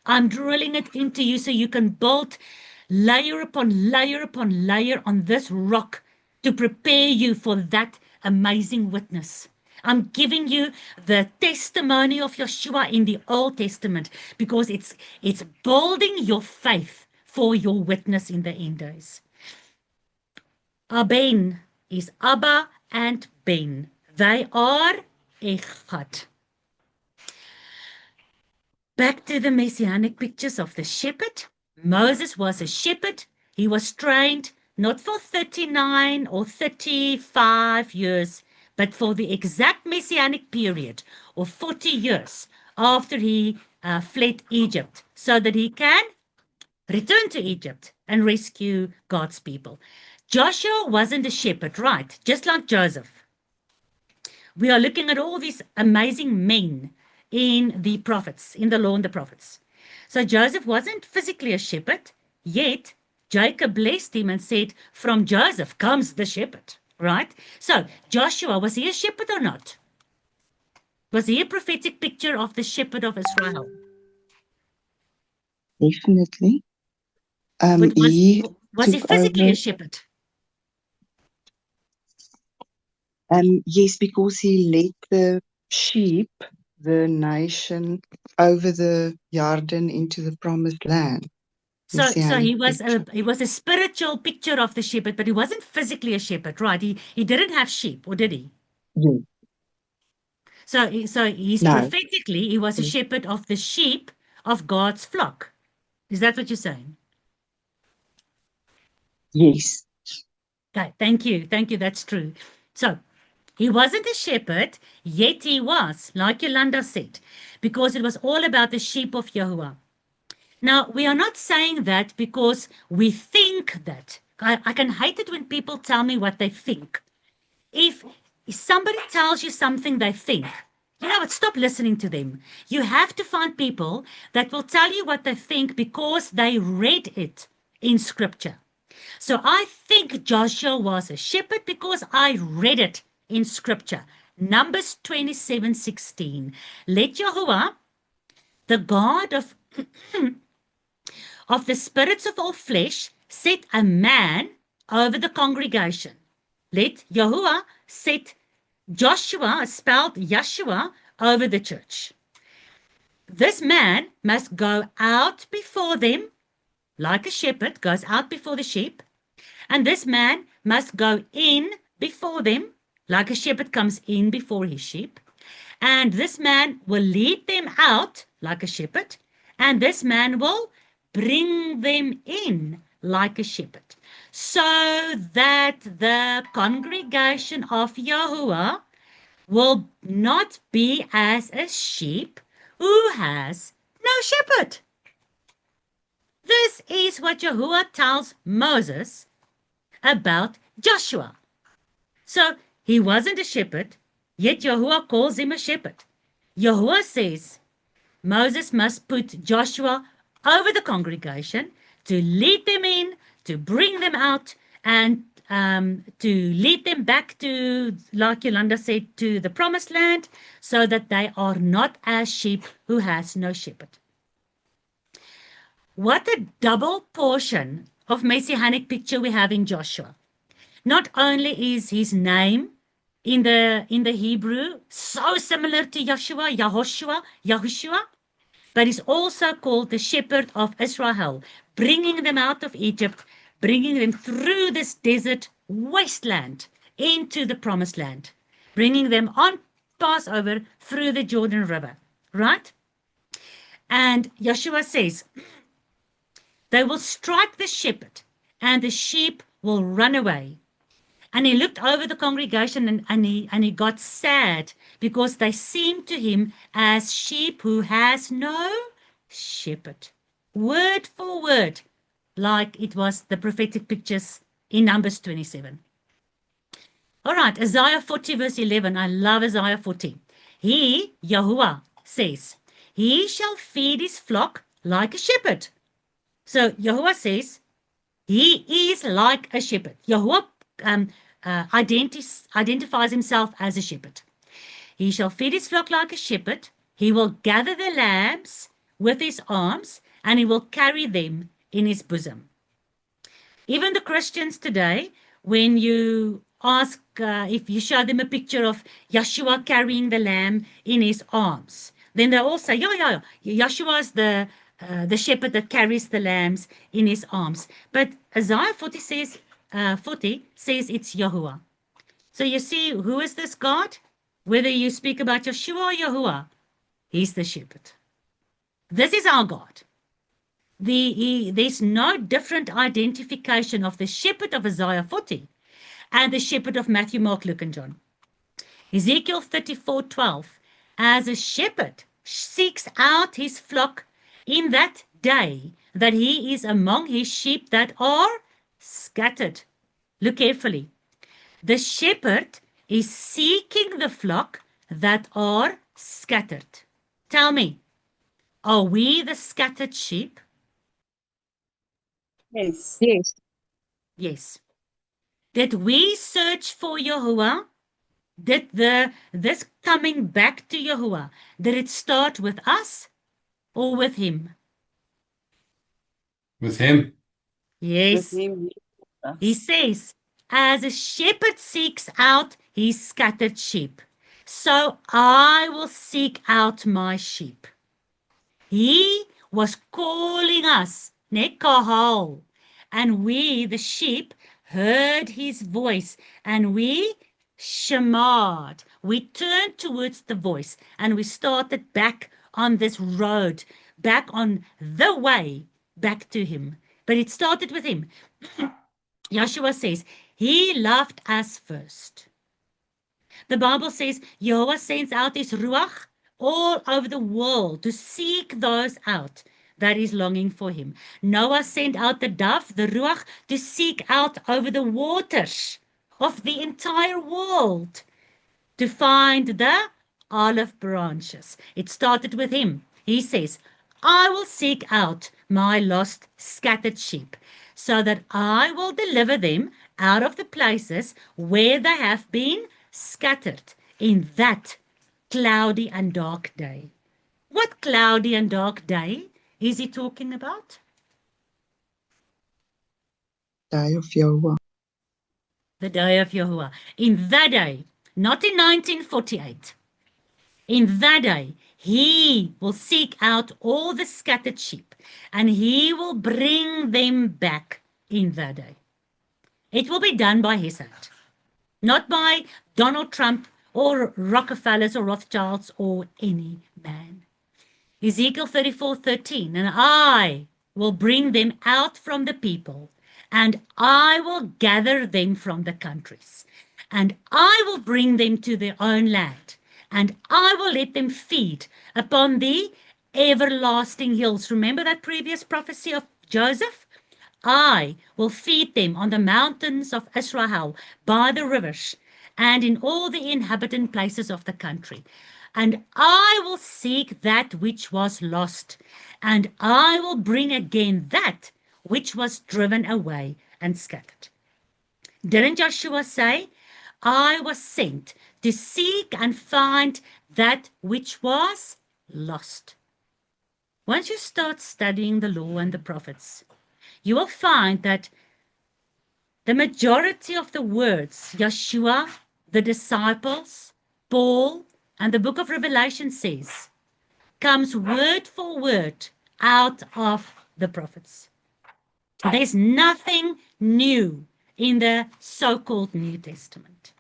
I'm drilling it into you so you can build layer upon layer upon layer on this rock to prepare you for that amazing witness. I'm giving you the testimony of Yeshua in the Old Testament because it's building your faith for your witness in the end days. Aben is Abba and Ben. They are Echad. Back to the messianic pictures of the shepherd. Moses was a shepherd. He was trained not for 39 or 35 years, but for the exact messianic period of 40 years after he fled Egypt, so that he can return to Egypt and rescue God's people. Joshua wasn't a shepherd, right? Just like Joseph. We are looking at all these amazing men in the prophets, in the law and the prophets. So Joseph wasn't physically a shepherd, yet Jacob blessed him and said, from Joseph comes the shepherd, right? So Joshua, was he a shepherd or not? Was he a prophetic picture of the shepherd of Israel? Definitely. But was he took physically over. a shepherd? Yes, because he led the sheep, the nation, over the Jordan into the promised land. So he Messianic was a spiritual picture of the shepherd, but he wasn't physically a shepherd, right? He didn't have sheep, or did he? picture. So he's No. prophetically, he was a shepherd of the sheep of God's flock. Is that what you're saying? Yes. Okay, thank you. Thank you. That's true. So he wasn't a shepherd, yet he was, like Yolanda said, because it was all about the sheep of Yahuwah. Now, we are not saying that because we think that. I can hate it when people tell me what they think. If somebody tells you something they think, you know what, stop listening to them. You have to find people that will tell you what they think because they read it in scripture. So I think Joshua was a shepherd because I read it in scripture. Numbers 27:16. Let Yahuwah, the God of the spirits of all flesh, set a man over the congregation. Let Yahuwah set Joshua, spelled Yeshua, over the church. This man must go out before them, like a shepherd goes out before the sheep, and this man must go in before them, like a shepherd comes in before his sheep, and this man will lead them out like a shepherd, and this man will bring them in like a shepherd, so that the congregation of Yahuwah will not be as a sheep who has no shepherd. This is what Yahuwah tells Moses about Joshua. So he wasn't a shepherd, yet Yahuwah calls him a shepherd. Yahuwah says Moses must put Joshua over the congregation to lead them in, to bring them out, and to lead them back to, like Yolanda said, to the promised land, so that they are not as sheep who has no shepherd. What a double portion of messianic picture we have in Joshua. Not only is his name in the Hebrew so similar to Yeshua, Yahushua, but he's also called the shepherd of Israel, bringing them out of Egypt, bringing them through this desert wasteland into the promised land, bringing them on Passover through the Jordan River, right? And Yeshua says, they will strike the shepherd and the sheep will run away. And he looked over the congregation and he got sad because they seemed to him as sheep who has no shepherd. Word for word, like it was the prophetic pictures in Numbers 27. All right, Isaiah 40 verse 11. I love Isaiah 40. He, Yahuwah, says, he shall feed his flock like a shepherd. So Yahuwah says, he is like a shepherd. Yahuwah identifies himself as a shepherd. He shall feed his flock like a shepherd. He will gather the lambs with his arms, and he will carry them in his bosom. Even the Christians today, when you ask, if you show them a picture of Yeshua carrying the lamb in his arms, then they all say, yeah, Yeshua is the shepherd that carries the lambs in his arms. But Isaiah 40 says it's Yahuwah. So you see, who is this God? Whether you speak about Yeshua or Yahuwah, he's the shepherd. This is our God. There's no different identification of the shepherd of Isaiah 40 and the shepherd of Matthew, Mark, Luke, and John. Ezekiel 34:12, as a shepherd seeks out his flock in that day, that he is among his sheep that are scattered. Look carefully. The shepherd is seeking the flock that are scattered. Tell me, are we the scattered sheep? Yes. Yes. Yes. Did we search for Yahuwah? Did this coming back to Yahuwah, did it start with us or with him? With him. Yes. With him. He says, as a shepherd seeks out his scattered sheep, so I will seek out my sheep. He was calling us, Nekahal, and we, the sheep, heard his voice, and we shamad. We turned towards the voice, and we started back on this road, back on the way back to him. But it started with him. Joshua says, he loved us first. The Bible says, Yahweh sends out his Ruach all over the world to seek those out that is longing for him. Noah sent out the dove, the Ruach, to seek out over the waters of the entire world to find the olive branches. It started with him. He says, I will seek out my lost scattered sheep, so that I will deliver them out of the places where they have been scattered in that cloudy and dark day. What cloudy and dark day is he talking about? Day of Yahuwah. The day of Yahuwah. In that day, not in 1948. In that day, he will seek out all the scattered sheep, and he will bring them back in that day. It will be done by his hand, not by Donald Trump or Rockefellers or Rothschilds or any man. Ezekiel 34:13, and I will bring them out from the people, and I will gather them from the countries, and I will bring them to their own land, and I will let them feed upon the everlasting hills. Remember that previous prophecy of Joseph? I will feed them on the mountains of Israel, by the rivers, and in all the inhabited places of the country. And I will seek that which was lost, and I will bring again that which was driven away and scattered. Didn't Joshua say, I was sent to seek and find that which was lost? Once you start studying the law and the prophets, you will find that the majority of the words Yeshua, the disciples, Paul, and the book of Revelation says, comes word for word out of the prophets. There's nothing new in the so-called New Testament.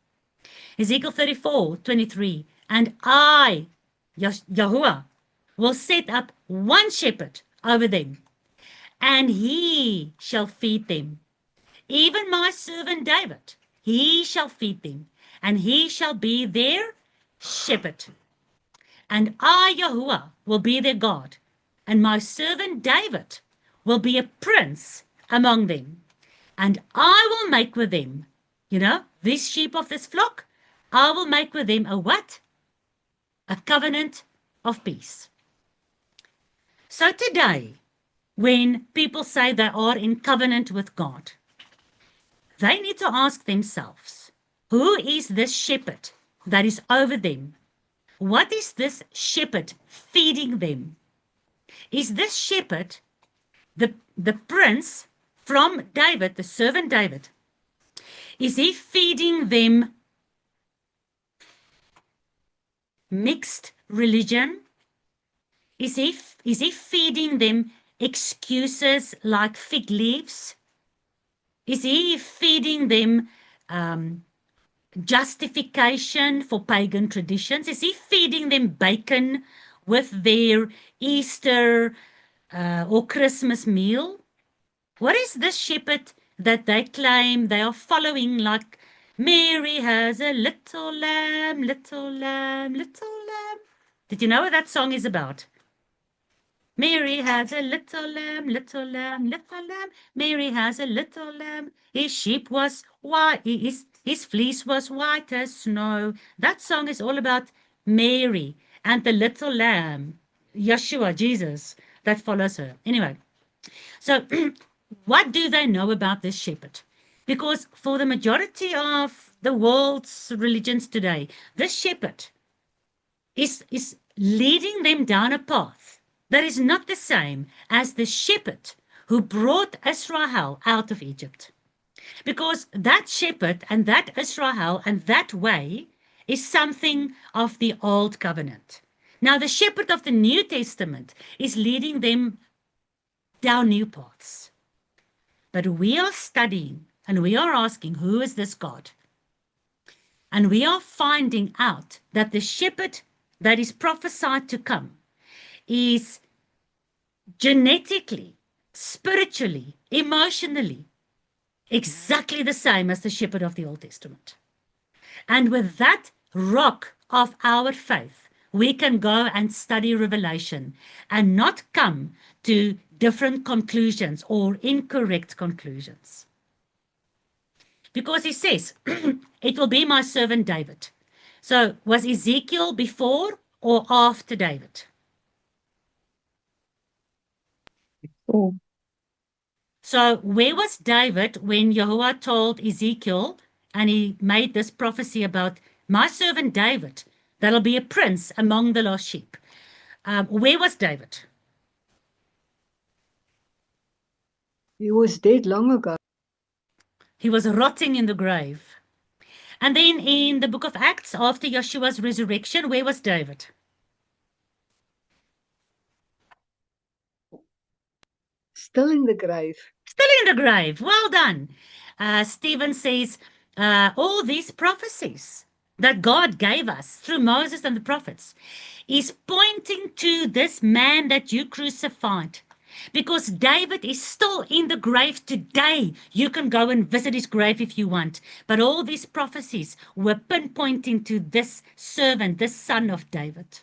Ezekiel 34:23, and I, Yahuwah, will set up one shepherd over them, and he shall feed them. Even my servant David, he shall feed them, and he shall be their shepherd. And I, Yahuwah, will be their God, and my servant David will be a prince among them. And I will make with them, these sheep of this flock, I will make with them a what? A covenant of peace. So today, when people say they are in covenant with God, they need to ask themselves, who is this shepherd that is over them? What is this shepherd feeding them? Is this shepherd the prince from David, the servant David? Is he feeding them mixed religion? Is he feeding them excuses like fig leaves? Is he feeding them justification for pagan traditions? Is he feeding them bacon with their Easter or Christmas meal? What is this shepherd that they claim they are following, like Mary has a little lamb, little lamb, little lamb? Did you know what that song is about? Mary has a little lamb, little lamb, little lamb. Mary has a little lamb. His sheep was white, his fleece was white as snow. That song is all about Mary and the little lamb, Yeshua, Jesus, that follows her. Anyway, so what do they know about this shepherd? Because for the majority of the world's religions today, this shepherd is leading them down a path that is not the same as the shepherd who brought Israel out of Egypt. Because that shepherd and that Israel and that way is something of the old covenant. Now, the shepherd of the New Testament is leading them down new paths. But we are studying and we are asking, who is this God? And we are finding out that the shepherd that is prophesied to come is genetically, spiritually, emotionally, exactly the same as the shepherd of the Old Testament. And with that rock of our faith, we can go and study Revelation and not come to different conclusions or incorrect conclusions. Because he says, it will be my servant David. So was Ezekiel before or after David? Oh, So where was David when Yahweh told Ezekiel and he made this prophecy about my servant David, that'll be a prince among the lost sheep? Where was David? He was dead long ago. He was rotting in the grave. And then in the book of Acts, after Yeshua's resurrection, where was David? Still in the grave. Still in the grave. Well done. Stephen says, all these prophecies that God gave us through Moses and the prophets is pointing to this man that you crucified. Because David is still in the grave today. You can go and visit his grave if you want. But all these prophecies were pinpointing to this servant, this son of David.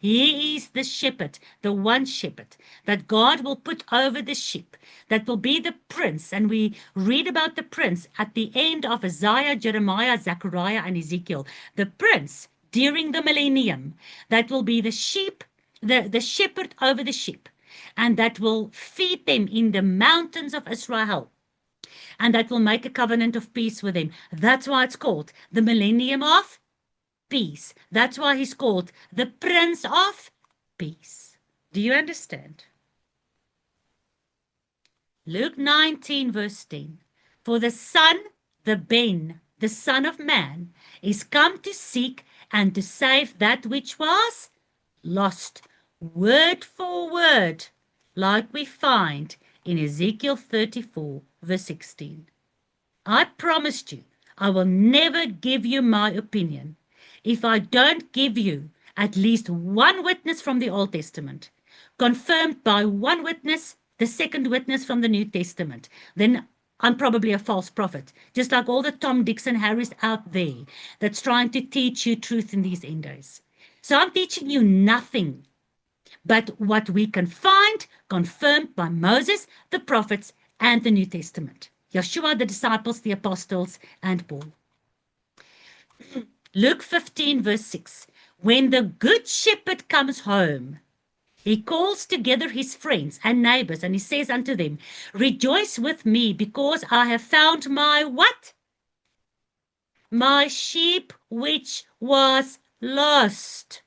He is the shepherd, the one shepherd that God will put over the sheep, that will be the prince. And we read about the prince at the end of Isaiah, Jeremiah, Zechariah, and Ezekiel. The prince during the millennium, that will be the sheep, the shepherd over the sheep, and that will feed them in the mountains of Israel, and that will make a covenant of peace with them. That's why it's called the millennium of peace. That's why he's called the Prince of Peace. Do you understand? Luke 19 verse 10. For the Son, the Ben, the Son of Man, is come to seek and to save that which was lost. Word for word, like we find in Ezekiel 34 verse 16. I promised you, I will never give you my opinion if I don't give you at least one witness from the Old Testament, confirmed by one witness, the second witness from the New Testament. Then I'm probably a false prophet, just like all the Tom, Dicks, and Harrys out there that's trying to teach you truth in these end days. So I'm teaching you nothing but what we can find confirmed by Moses, the prophets, and the New Testament. Yeshua, the disciples, the apostles, and Paul. Luke 15 verse 6. When the good shepherd comes home, he calls together his friends and neighbors, and he says unto them, rejoice with me, because I have found my what? My sheep which was lost.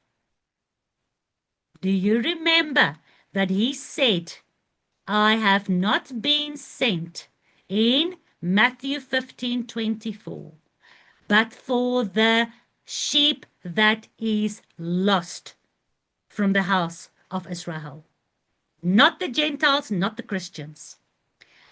Do you remember that he said, I have not been sent in Matthew 15:24, but for the sheep that is lost from the house of Israel. Not the Gentiles, not the Christians.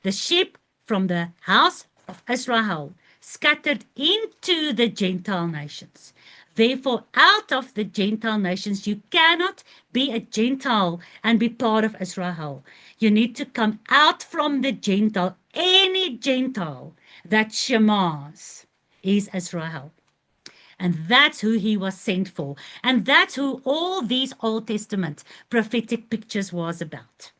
The sheep from the house of Israel scattered into the Gentile nations. Therefore, out of the Gentile nations, you cannot be a Gentile and be part of Israel. You need to come out from the Gentile. Any Gentile that shemas is Israel. And that's who he was sent for. And that's who all these Old Testament prophetic pictures was about.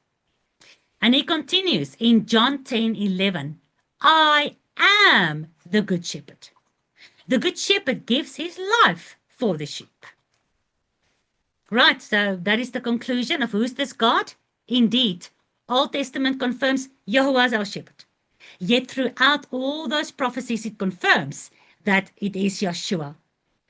And he continues in John 10:11. I am the good shepherd. The good shepherd gives his life for the sheep. Right, so that is the conclusion of who's this God? Indeed, Old Testament confirms Yahuwah is our shepherd. Yet throughout all those prophecies, it confirms that it is Yeshua.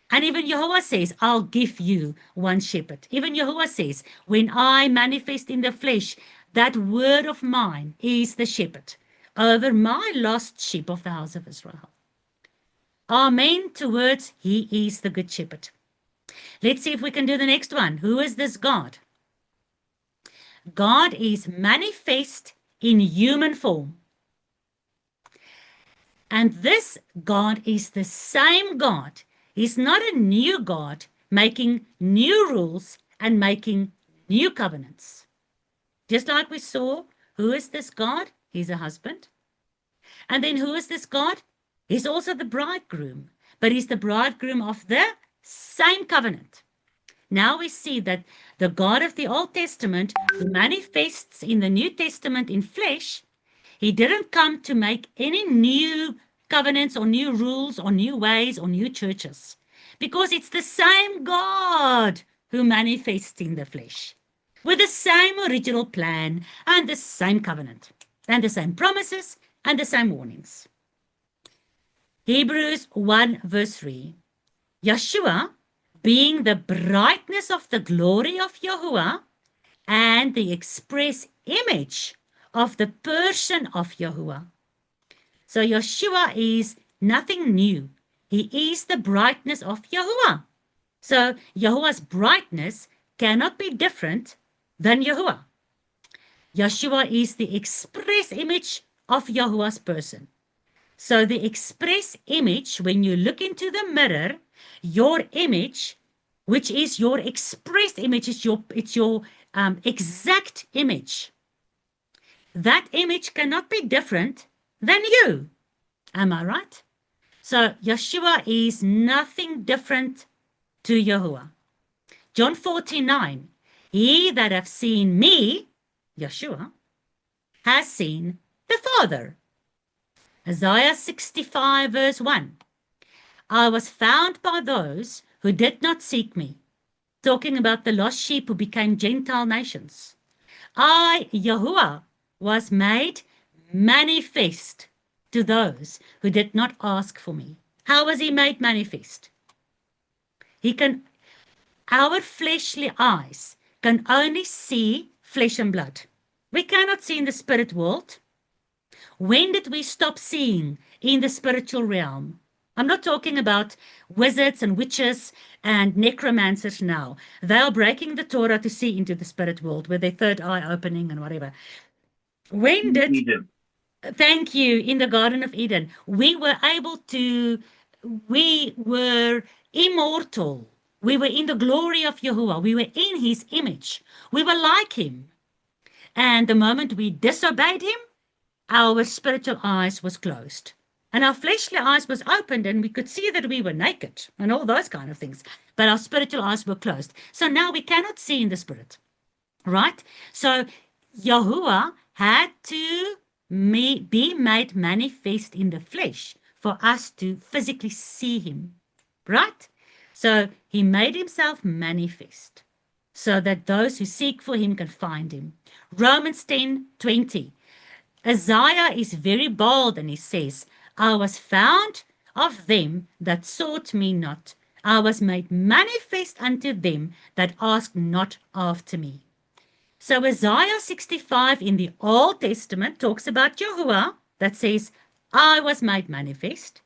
And even Yahuwah says, I'll give you one shepherd. Even Yahuwah says, when I manifest in the flesh, that word of mine is the shepherd over my lost sheep of the house of Israel. Amen towards he is the good shepherd. Let's see if we can do the next one. Who is this God? God is manifest in human form. And this God is the same God. He's not a new God making new rules and making new covenants. Just like we saw, who is this God? He's a husband. And then who is this God? He's also the bridegroom, but he's the bridegroom of the same covenant. Now we see that the God of the Old Testament who manifests in the New Testament in flesh, he didn't come to make any new covenants or new rules or new ways or new churches, because it's the same God who manifests in the flesh with the same original plan and the same covenant and the same promises and the same warnings. Hebrews 1 verse 3. Yeshua, being the brightness of the glory of Yahuwah and the express image of the person of Yahuwah. So Yeshua is nothing new. He is the brightness of Yahuwah. So Yahuwah's brightness cannot be different than Yahuwah. Yeshua is the express image of Yahuwah's person. So the express image, when you look into the mirror, your image, which is your express image, it's your exact image. That image cannot be different than you. Am I right? So Yeshua is nothing different to Yahuwah. John 14:9. He that hath seen me, Yeshua, has seen the Father. Isaiah 65 verse 1. I was found by those who did not seek me. Talking about the lost sheep who became Gentile nations. I, Yahuwah, was made manifest to those who did not ask for me. How was he made manifest? Our fleshly eyes can only see flesh and blood. We cannot see in the spirit world. When did we stop seeing in the spiritual realm? I'm not talking about wizards and witches and necromancers now. They are breaking the Torah to see into the spirit world with their third eye opening and whatever. When did... Eden. Thank you. In the Garden of Eden, we were immortal. We were in the glory of Yahuwah. We were in his image. We were like him. And the moment we disobeyed him, our spiritual eyes was closed. And our fleshly eyes was opened and we could see that we were naked and all those kind of things. But our spiritual eyes were closed. So now we cannot see in the spirit. Right? So Yahuwah had to be made manifest in the flesh for us to physically see him. Right? So he made himself manifest so that those who seek for him can find him. Romans 10:20. Isaiah is very bold and he says, I was found of them that sought me not. I was made manifest unto them that asked not after me. So Isaiah 65 in the Old Testament talks about Yahuwah that says, I was made manifest.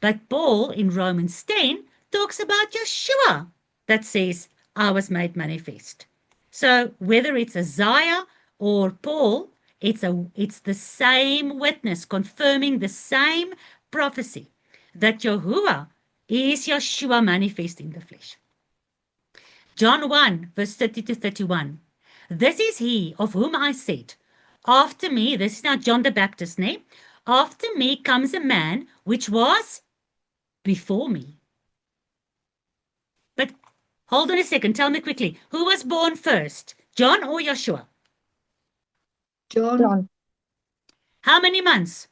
But Paul in Romans 10 talks about Yeshua that says, I was made manifest. So whether it's Isaiah or Paul, it's the same witness confirming the same prophecy that Yahuwah is Yeshua manifest in the flesh. John 1 verse 30-31. This is he of whom I said, after me, this is now John the Baptist name, after me comes a man which was before me. Hold on a second. Tell me quickly. Who was born first? John or Joshua? John, How many months?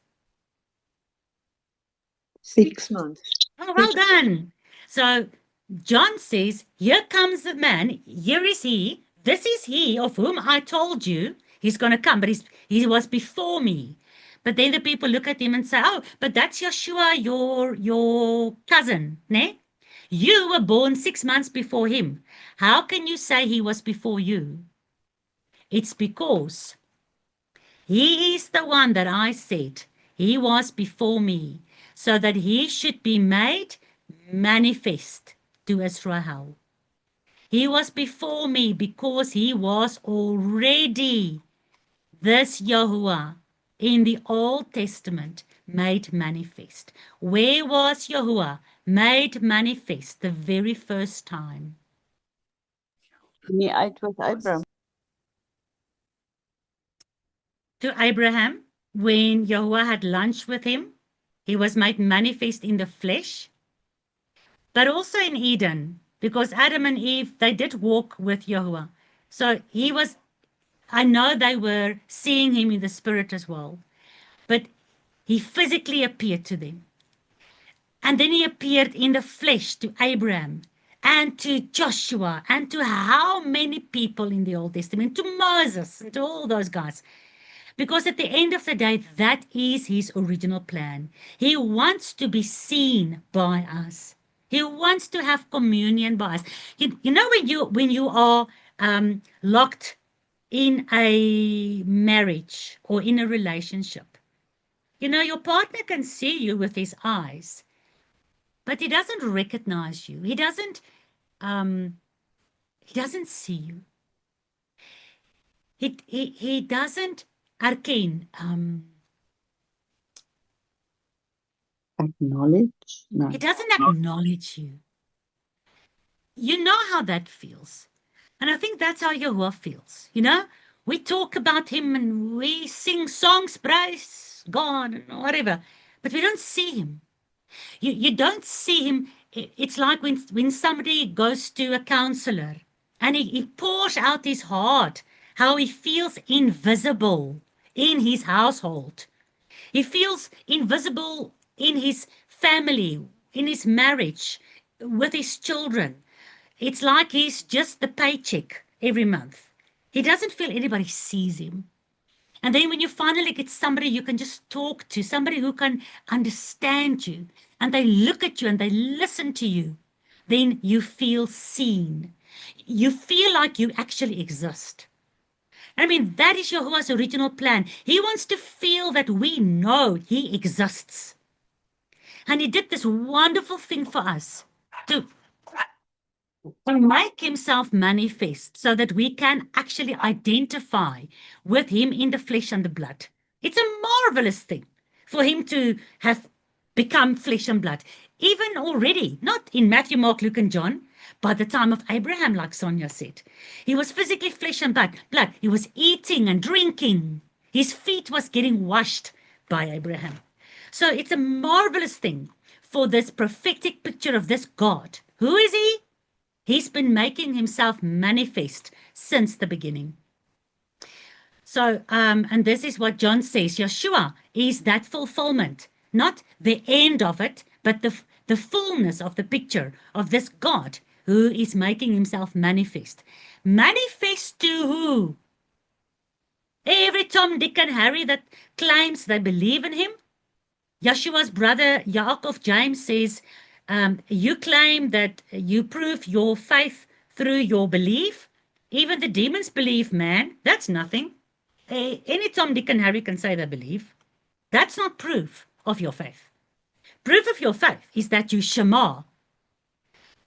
6 months. Oh, well done. So John says, here comes the man. Here is he. This is he of whom I told you he's going to come, but he was before me. But then the people look at him and say, oh, but that's Joshua, your cousin, ne? You were born 6 months before him. How can you say he was before you? It's because he is the one that I said he was before me, so that he should be made manifest to Israel. He was before me because he was already this Yahuwah in the Old Testament made manifest. Where was Yahuwah made manifest the very first time? Me uit with Abraham. To Abraham, when Yahuwah had lunch with him, he was made manifest in the flesh, but also in Eden, because Adam and Eve, they did walk with Yahuwah. So I know they were seeing him in the spirit as well, but he physically appeared to them. And then he appeared in the flesh to Abraham and to Joshua and to how many people in the Old Testament, to Moses and to all those guys. Because at the end of the day, that is his original plan. He wants to be seen by us. He wants to have communion by us. You know, when you are locked in a marriage or in a relationship, you know, your partner can see you with his eyes, but he doesn't recognize you. He doesn't see you. He doesn't erken. Acknowledge? No. He doesn't acknowledge you. You know how that feels. And I think that's how Yahuwah feels. You know, we talk about him and we sing songs, praise God and whatever, but we don't see him. You don't see him. It's like when somebody goes to a counselor and he pours out his heart, how he feels invisible in his household. He feels invisible in his family, in his marriage, with his children. It's like he's just the paycheck every month. He doesn't feel anybody sees him. And then when you finally get somebody you can just talk to, somebody who can understand you, and they look at you and they listen to you, then you feel seen. You feel like you actually exist. I mean, that is Yahuwah's original plan. He wants to feel that we know he exists. And he did this wonderful thing for us to make himself manifest so that we can actually identify with him in the flesh and the blood. It's a marvelous thing for him to have become flesh and blood. Even already, not in Matthew, Mark, Luke, and John, by the time of Abraham, like Sonia said. He was physically flesh and blood. He was eating and drinking. His feet was getting washed by Abraham. So it's a marvelous thing for this prophetic picture of this God. Who is he? He's been making himself manifest since the beginning. So, and this is what John says, Yeshua is that fulfillment, not the end of it, but the fullness of the picture of this God who is making himself manifest. Manifest to who? Every Tom, Dick, and Harry that claims they believe in him. Yeshua's brother, Yaakov James, says, you claim that you prove your faith through your belief. Even the demons believe, man. That's nothing. Any Tom, Dick, and Harry can say they believe. That's not proof of your faith. Proof of your faith is that you shema.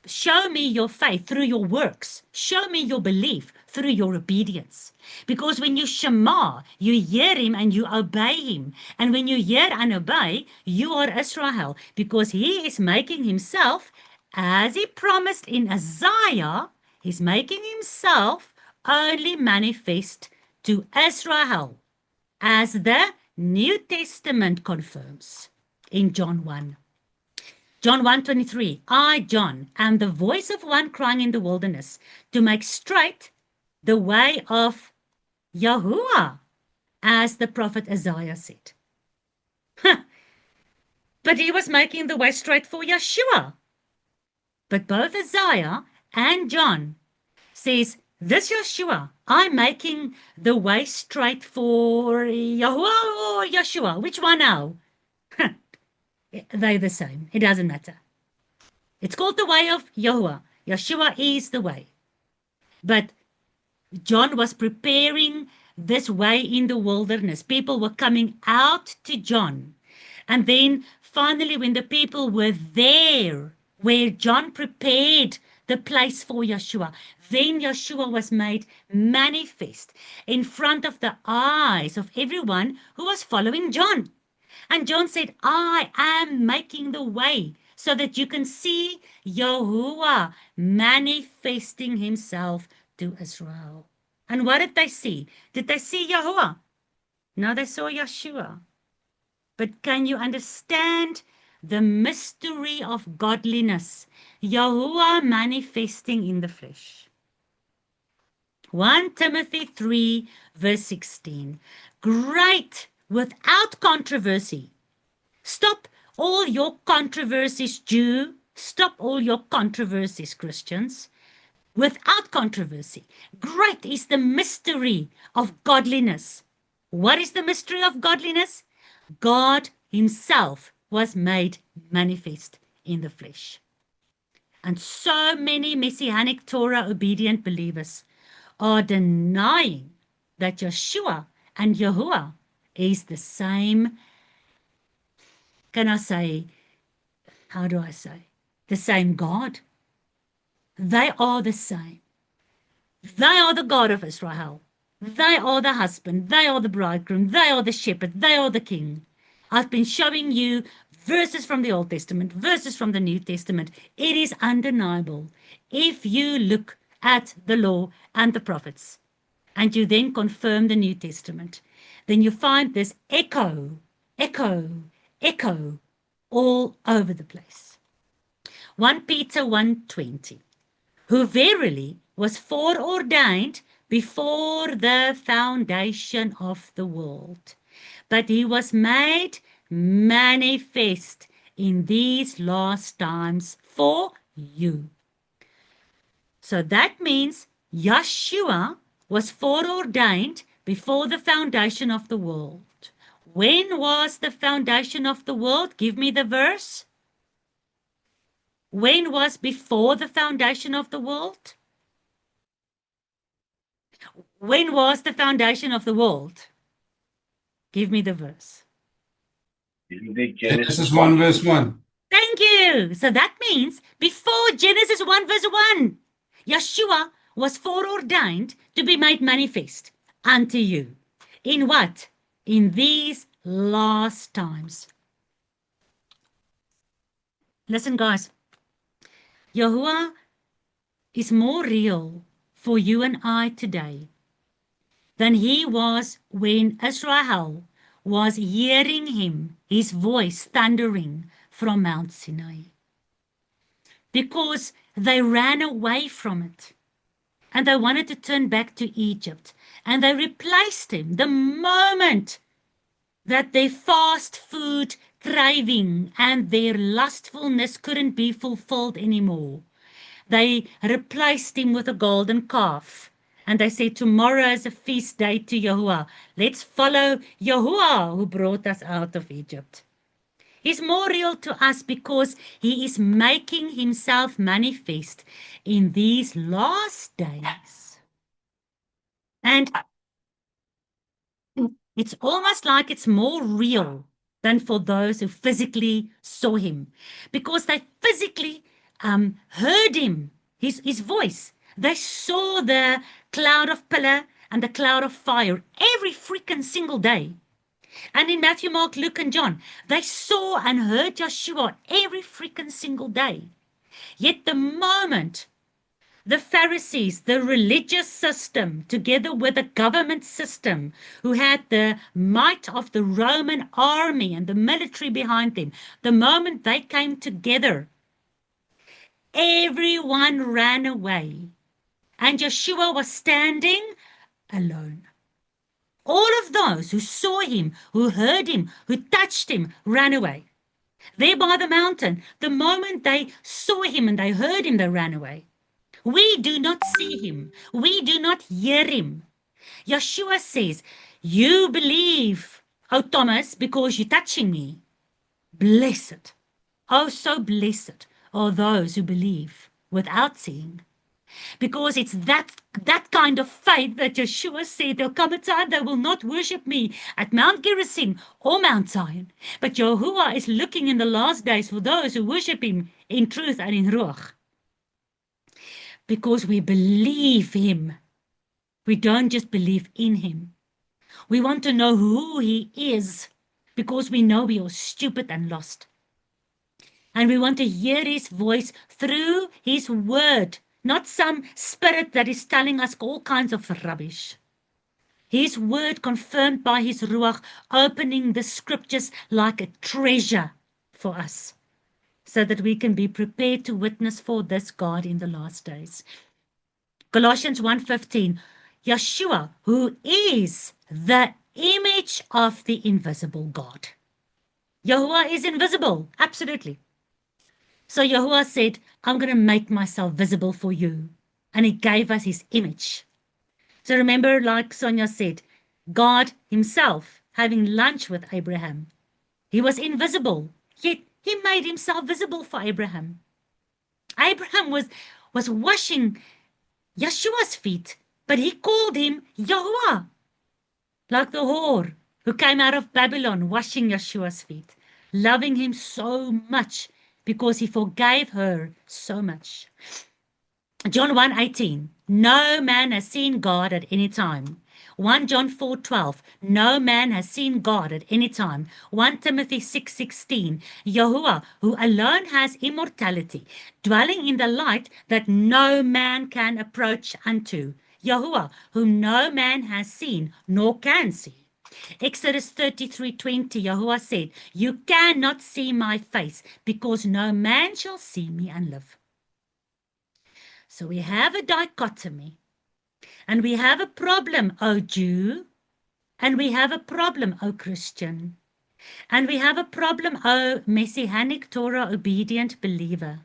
Show me your faith through your works. Show me your belief through your obedience. Because when you shema, you hear him and you obey him. And when you hear and obey, you are Israel. Because he is making himself, as he promised in Isaiah, he's making himself only manifest to Israel, as the New Testament confirms in John 1. John 1:23, I, John, am the voice of one crying in the wilderness to make straight the way of Yahuwah, as the prophet Isaiah said. But he was making the way straight for Yeshua. But both Isaiah and John says, this Yeshua, I'm making the way straight for Yahuwah or Yeshua. Which one now? They're the same. It doesn't matter. It's called the way of Yahuwah. Yeshua is the way. But John was preparing this way in the wilderness. People were coming out to John. And then finally, when the people were there, where John prepared the place for Yeshua, then Yeshua was made manifest in front of the eyes of everyone who was following John. And John said, I am making the way so that you can see Yahuwah manifesting himself to Israel. And what did they see? Did they see Yahuwah? No, they saw Yeshua. But can you understand the mystery of godliness? Yahuwah manifesting in the flesh. 1 Timothy 3 verse 16. Great without controversy. Stop all your controversies, Jew. Stop all your controversies, Christians. Without controversy. Great is the mystery of godliness. What is the mystery of godliness? God himself was made manifest in the flesh. And so many Messianic Torah obedient believers are denying that Yeshua and Yahuwah is the same, can I say, how do I say, the same God. They are the same. They are the God of Israel. They are the husband. They are the bridegroom. They are the shepherd. They are the king. I've been showing you verses from the Old Testament, verses from the New Testament. It is undeniable. If you look at the law and the prophets, and you then confirm the New Testament, then you find this echo all over the place. 1 Peter 1:20, who verily was foreordained before the foundation of the world, but he was made manifest in these last times for you. So that means Yeshua was foreordained before the foundation of the world. When was the foundation of the world? Give me the verse. When was before the foundation of the world? When was the foundation of the world? Give me the verse. Genesis 1 verse 1. Thank you. So that means before Genesis 1 verse 1, Yeshua was foreordained to be made manifest unto you. In what? In these last times. Listen, guys. Yahuwah is more real for you and I today than he was when Israel was hearing him, his voice thundering from Mount Sinai. Because they ran away from it. And they wanted to turn back to Egypt. And they replaced him the moment that their fast food craving and their lustfulness couldn't be fulfilled anymore. They replaced him with a golden calf. And they said, tomorrow is a feast day to Yahuwah. Let's follow Yahuwah who brought us out of Egypt. He's more real to us because he is making himself manifest in these last days. And it's almost like it's more real than for those who physically saw him, because they physically heard him, his voice. They saw the cloud of pillar and the cloud of fire every freaking single day. And in Matthew, Mark, Luke, and John, they saw and heard Yeshua every freaking single day. Yet the moment The Pharisees, the religious system, together with the government system, who had the might of the Roman army and the military behind them, the moment they came together, everyone ran away. And Yeshua was standing alone. All of those who saw him, who heard him, who touched him, ran away. There by the mountain, the moment they saw him and they heard him, they ran away. We do not see him. We do not hear him. Yeshua says, you believe, O Thomas, because you're touching me. Blessed, oh so blessed are those who believe without seeing. Because it's that kind of faith that Yeshua said there'll come a time they will not worship me at Mount Gerizim or Mount Zion. But Yahuwah is looking in the last days for those who worship him in truth and in Ruach. Because we believe him. We don't just believe in him. We want to know who he is because we know we are stupid and lost. And we want to hear his voice through his word. Not some spirit that is telling us all kinds of rubbish. His word confirmed by his Ruach, opening the scriptures like a treasure for us, so that we can be prepared to witness for this God in the last days. Colossians 1:15, Yeshua, who is the image of the invisible God. Yahuwah is invisible, absolutely. So Yahuwah said, I'm going to make myself visible for you. And he gave us his image. So remember, like Sonia said, God himself having lunch with Abraham. He was invisible, yet he made himself visible for Abraham. Abraham was washing Yeshua's feet, but he called him Yahuwah. Like the whore who came out of Babylon washing Yeshua's feet, loving him so much, because he forgave her so much. John 1:18, no man has seen God at any time. 1 John 4:12, no man has seen God at any time. 1 Timothy 6:16, Yahuwah, who alone has immortality, dwelling in the light that no man can approach unto. Yahuwah, whom no man has seen nor can see. Exodus 33:20, Yahuwah said, you cannot see my face, because no man shall see me and live. So we have a dichotomy, and we have a problem, O Jew, and we have a problem, O Christian, and we have a problem, O Messianic Torah obedient believer.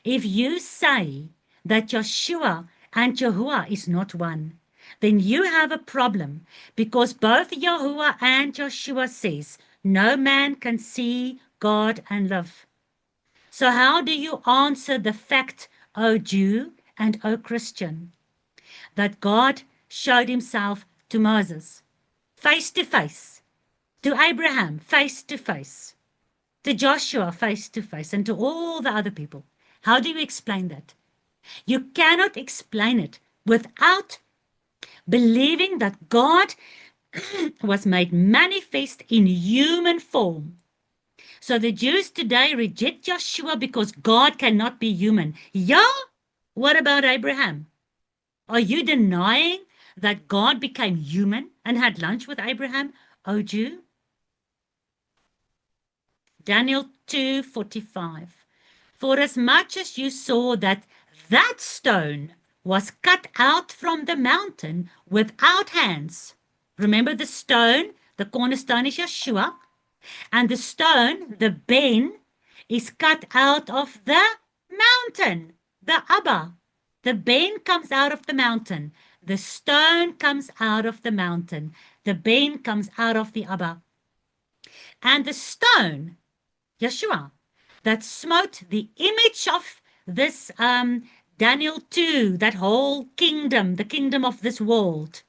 If you say that Yeshua and Yahuwah is not one, then you have a problem, because both Yahuwah and Yeshua says, no man can see God and live. So how do you answer the fact, O Jew and O Christian, that God showed himself to Moses face to face, to Abraham face to face, to Joshua face to face, and to all the other people? How do you explain that? You cannot explain it without believing that God was made manifest in human form. So the Jews today reject Yeshua because God cannot be human. Yeah? What about Abraham? Are you denying that God became human and had lunch with Abraham, O Jew? Daniel 2:45. For as much as you saw that stone was cut out from the mountain without hands. Remember the stone, the cornerstone is Yeshua, and the stone, the ben, is cut out of the mountain, the Abba. The ben comes out of the mountain. The stone comes out of the mountain. The ben comes out of the Abba. And the stone, Yeshua, that smote the image of this Daniel 2, that whole kingdom, the kingdom of this world,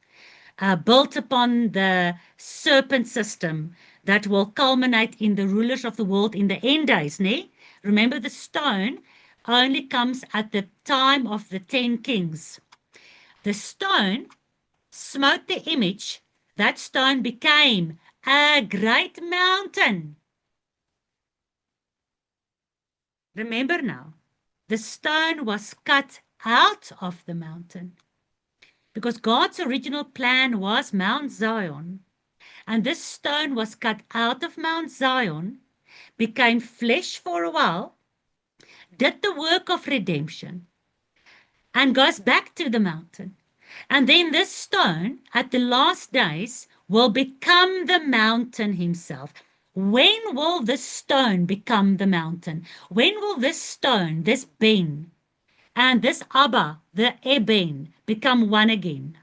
built upon the serpent system that will culminate in the rulers of the world in the end days. Ne? Remember, the stone only comes at the time of the 10 kings. The stone smote the image. That stone became a great mountain. Remember now, the stone was cut out of the mountain. Because God's original plan was Mount Zion. And this stone was cut out of Mount Zion, became flesh for a while, did the work of redemption, and goes back to the mountain. And then this stone, at the last days, will become the mountain himself. When will this stone become the mountain? When will this stone, this Ben, and this Abba, the Eben, become one again?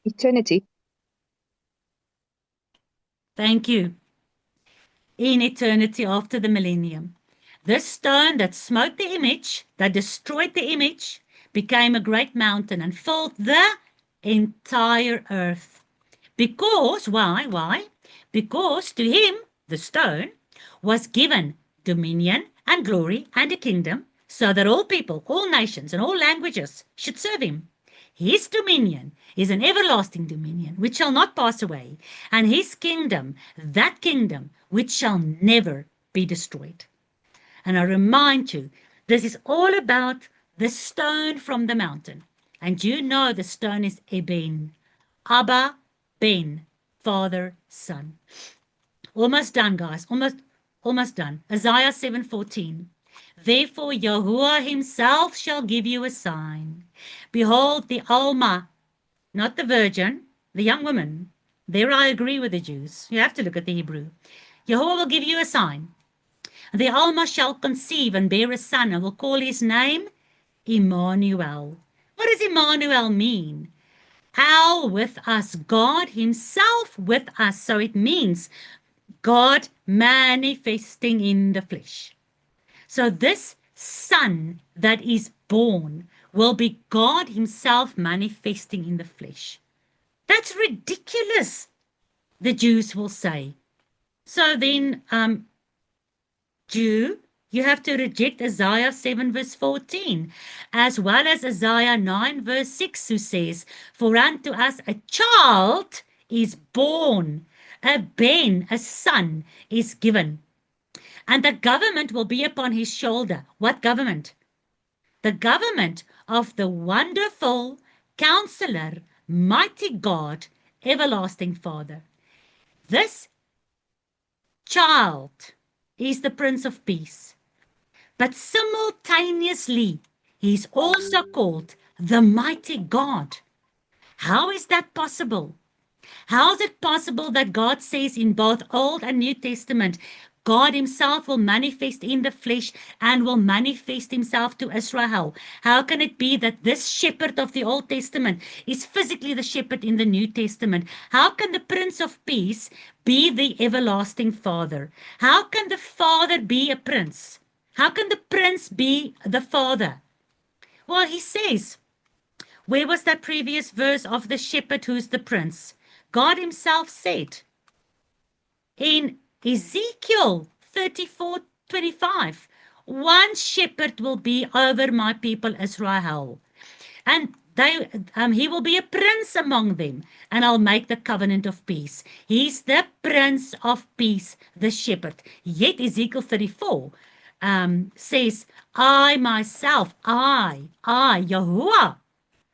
Eternity. Thank you. In eternity after the millennium. This stone that smote the image, that destroyed the image, became a great mountain and filled the entire earth. Because, why? Because to him, the stone, was given dominion and glory and a kingdom, so that all people, all nations, and all languages should serve him. His dominion is an everlasting dominion which shall not pass away, and his kingdom, that kingdom which shall never be destroyed. And I remind you, this is all about the stone from the mountain. And you know the stone is Eben, Abba, Ben, Father, Son. Almost done, guys. Almost done. Isaiah 7:14. Therefore Yahuwah himself shall give you a sign. Behold, the Alma, not the virgin, the young woman. There I agree with the Jews. You have to look at the Hebrew. Yahuwah will give you a sign. The Alma shall conceive and bear a son, and will call his name Emmanuel. What does Emmanuel mean? El with us, God himself with us. So it means God manifesting in the flesh. So this son that is born will be God himself manifesting in the flesh. That's ridiculous, the Jews will say. So then, Jew, you have to reject Isaiah 7 verse 14, as well as Isaiah 9 verse 6, who says, for unto us a child is born, a Ben, a son is given, and the government will be upon his shoulder. What government? The government of the wonderful Counselor, mighty God, everlasting Father. This child is the Prince of Peace. But simultaneously, he's also called the mighty God. How is that possible? How is it possible that God says in both Old and New Testament, God himself will manifest in the flesh and will manifest himself to Israel? How can it be that this shepherd of the Old Testament is physically the shepherd in the New Testament? How can the Prince of Peace be the everlasting Father? How can the Father be a prince? How can the prince be the Father? Well, he says, where was that previous verse of the shepherd who's the prince? God himself said in Ezekiel 34:25, one shepherd will be over my people Israel, and he will be a prince among them, and I'll make the covenant of peace. He's the Prince of Peace, the shepherd. Yet Ezekiel 34 says, I myself, I, Yahuwah,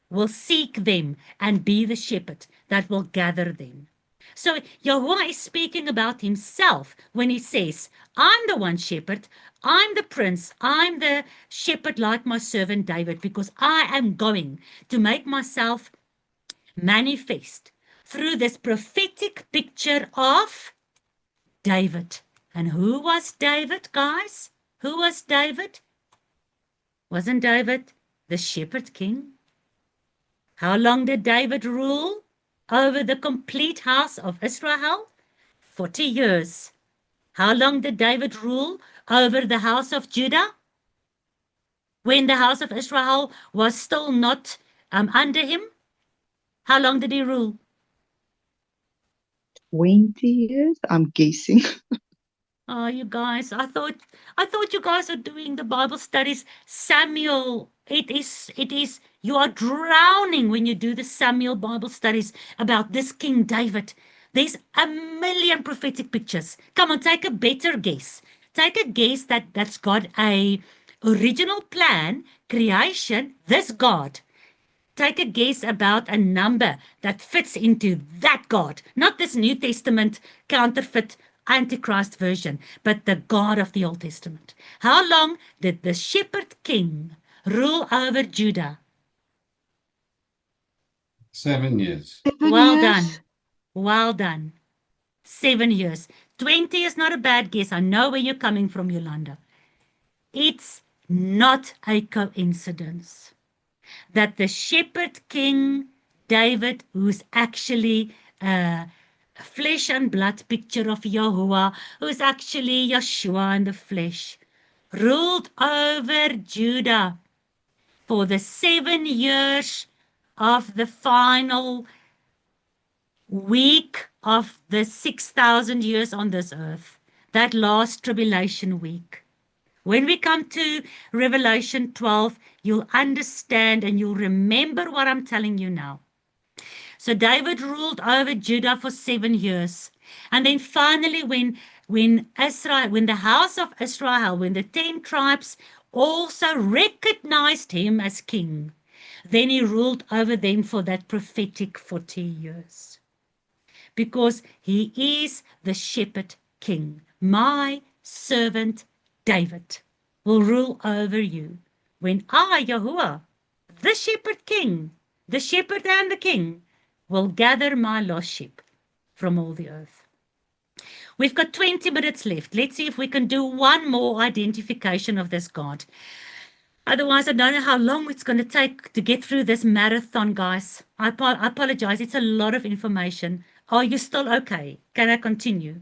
will seek them and be the shepherd that will gather them. So Yahuwah is speaking about himself when he says, I'm the one shepherd, I'm the prince, I'm the shepherd like my servant David, because I am going to make myself manifest through this prophetic picture of David. And who was David, guys? Who was David? Wasn't David the shepherd king? How long did David rule over the complete house of Israel? 40 years. How long did David rule over the house of Judah? When the house of Israel was still not under him? How long did he rule? 20 years, I'm guessing. Oh, you guys, I thought you guys are doing the Bible studies. Samuel, it is, you are drowning when you do the Samuel Bible studies about this King David. There's a million prophetic pictures. Come on, take a better guess. Take a guess that's got a original plan, creation, this God. Take a guess about a number that fits into that God, not this New Testament counterfeit Antichrist version, but the God of the Old Testament. How long did the shepherd king rule over Judah? 7 years. 7 Well years. done. Well done. 7 years. 20 is not a bad guess. I know where you're coming from, Yolanda. It's not a coincidence that the shepherd king David, who's actually a flesh and blood picture of Yahuwah, who's actually Yeshua in the flesh, ruled over Judah for the 7 years of the final week of the 6,000 years on this earth, that last tribulation week. When we come to Revelation 12, you'll understand and you'll remember what I'm telling you now. So David ruled over Judah for 7 years. And then finally, when the house of Israel, when the 10 tribes also recognized him as king, then he ruled over them for that prophetic 40 years. Because he is the shepherd king. My servant David will rule over you when I, Yahuwah, the shepherd king, the shepherd and the king, will gather my lost sheep from all the earth. We've got 20 minutes left. Let's see if we can do one more identification of this God. Otherwise, I don't know how long it's going to take to get through this marathon, guys. I apologize. It's a lot of information. Are you still okay? Can I continue?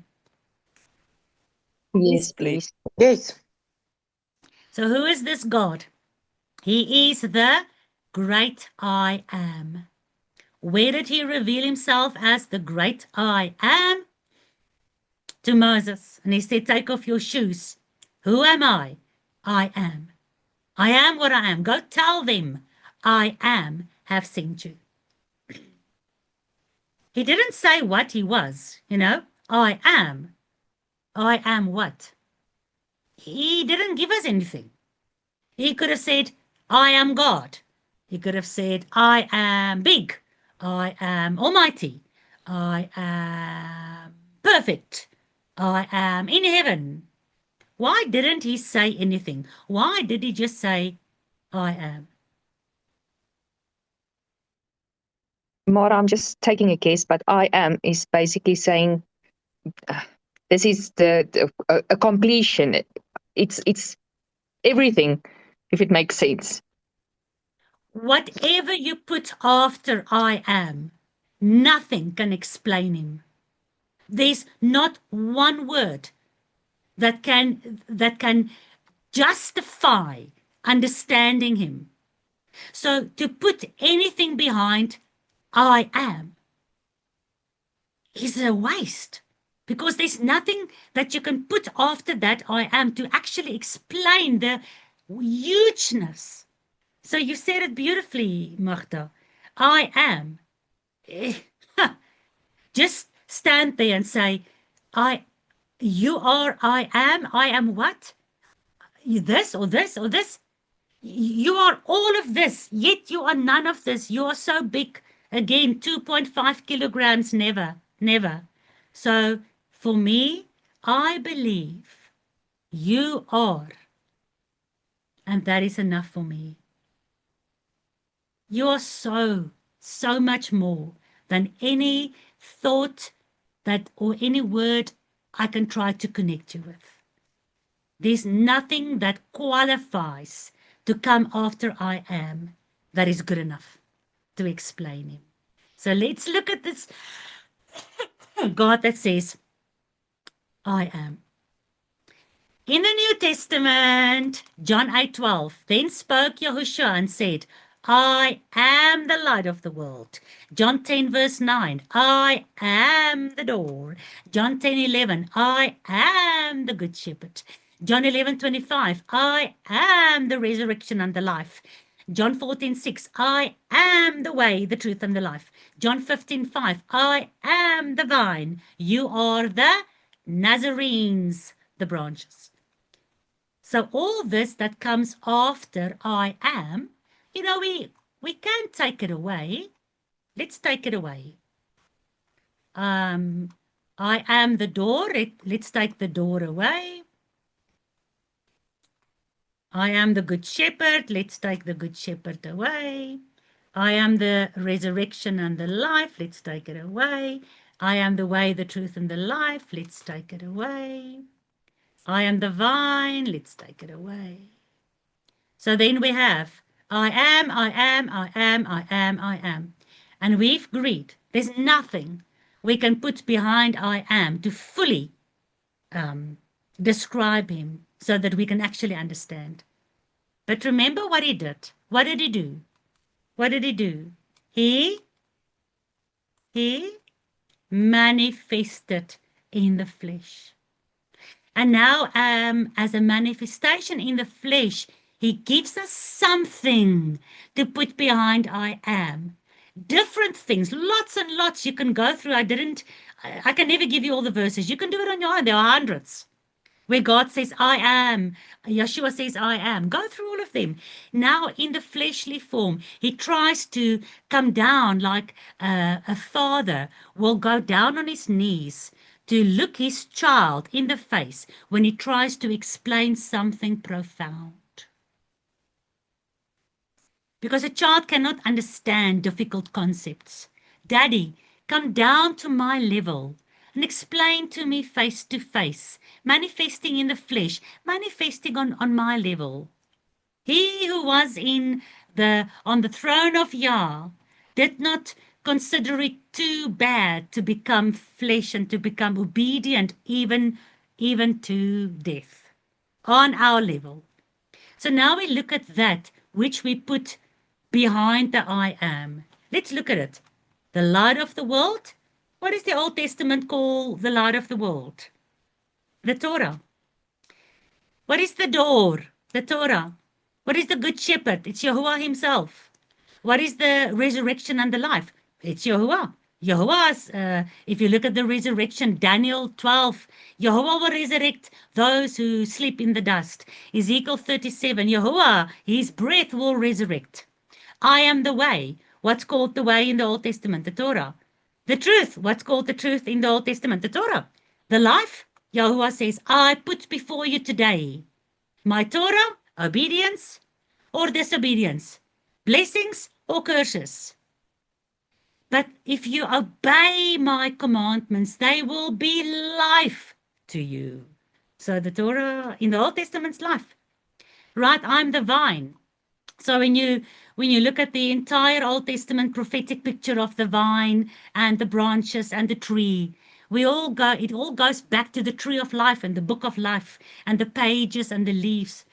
Yes, please. Yes. So who is this God? He is the great I am. Where did he reveal himself as the great I am? To Moses. And he said, take off your shoes. Who am I? I am. I am what I am. Go tell them I am have sent you. He didn't say what he was, I am. I am what? He didn't give us anything. He could have said, I am God. He could have said, I am big. I am almighty. I am perfect. I am in heaven. Why didn't he say anything? Why did he just say, I am? Mara, I'm just taking a guess, but I am is basically saying this is a completion. It's everything, if it makes sense. Whatever you put after I am, nothing can explain him. There's not one word that can justify understanding him. So to put anything behind I am is a waste, because there's nothing that you can put after that I am to actually explain the hugeness. So you said it beautifully, Magda. I am. Just stand there and say, you are, I am what? This or this or this. You are all of this, yet you are none of this. You are so big. Again, 2.5 kilograms, never. So for me, I believe you are. And that is enough for me. You are so much more than any thought or any word I can try to connect you with. There's nothing that qualifies to come after I am that is good enough to explain him. So let's look at this God that says, I am. In the New Testament, John 8:12, then spoke Yahushua and said, I am the light of the world. John 10 verse 9, I am the door. John 10:11, I am the good shepherd. John 11:25, I am the resurrection and the life. John 14:6, I am the way, the truth, and the life. John 15:5, I am the vine. You are the Nazarenes, the branches. So all this that comes after I am, you know, we can take it away. Let's take it away. I am the door. Let's take the door away. I am the good shepherd. Let's take the good shepherd away. I am the resurrection and the life. Let's take it away. I am the way, the truth, and the life. Let's take it away. I am the vine. Let's take it away. So then we have I am, I am, I am, I am, I am. And we've agreed there's nothing we can put behind I am to fully describe him so that we can actually understand. But remember what he did. What did he do? What did he do? He manifested in the flesh. And now, as a manifestation in the flesh, he gives us something to put behind I am. Different things, lots and lots you can go through. I can never give you all the verses. You can do it on your own. There are hundreds where God says, I am. Yeshua says, I am. Go through all of them. Now, in the fleshly form, he tries to come down like a father will go down on his knees to look his child in the face when he tries to explain something profound. Because a child cannot understand difficult concepts. Daddy, come down to my level and explain to me face to face, manifesting in the flesh, manifesting on my level. He who was on the throne of Yah did not consider it too bad to become flesh and to become obedient even to death on our level. So now we look at that which we put behind the I am. Let's look at it. The light of the world. What does the Old Testament call the light of the world? The Torah. What is the door? The Torah. What is the good shepherd? It's Yahuwah himself. What is the resurrection and the life? It's Yahuwah. Yahuwah's, if you look at the resurrection, Daniel 12, Yahuwah will resurrect those who sleep in the dust. Ezekiel 37, Yahuwah, his breath will resurrect. I am the way. What's called the way in the Old Testament? The Torah. The truth. What's called the truth in the Old Testament? The Torah. The life. Yahuwah says, I put before you today my Torah, obedience or disobedience, blessings or curses. But if you obey my commandments, they will be life to you. So the Torah in the Old Testament's life. Right, I'm the vine. So when you look at the entire Old Testament prophetic picture of the vine and the branches and the tree, it all goes back to the tree of life and the book of life and the pages and the leaves.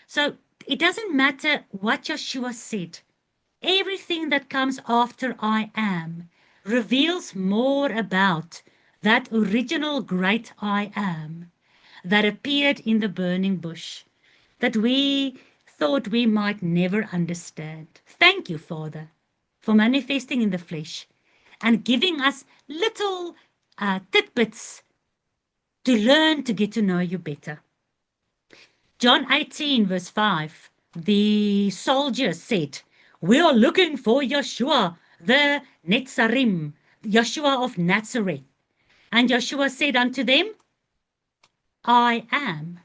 So it doesn't matter what Yeshua said. Everything that comes after I am reveals more about that original great I am that appeared in the burning bush, that we thought we might never understand. Thank you, Father, for manifesting in the flesh and giving us little tidbits to learn to get to know you better. John 18, verse 5, the soldiers said, we are looking for Yeshua, the Netzarim, Yeshua of Nazareth. And Yeshua said unto them, I am.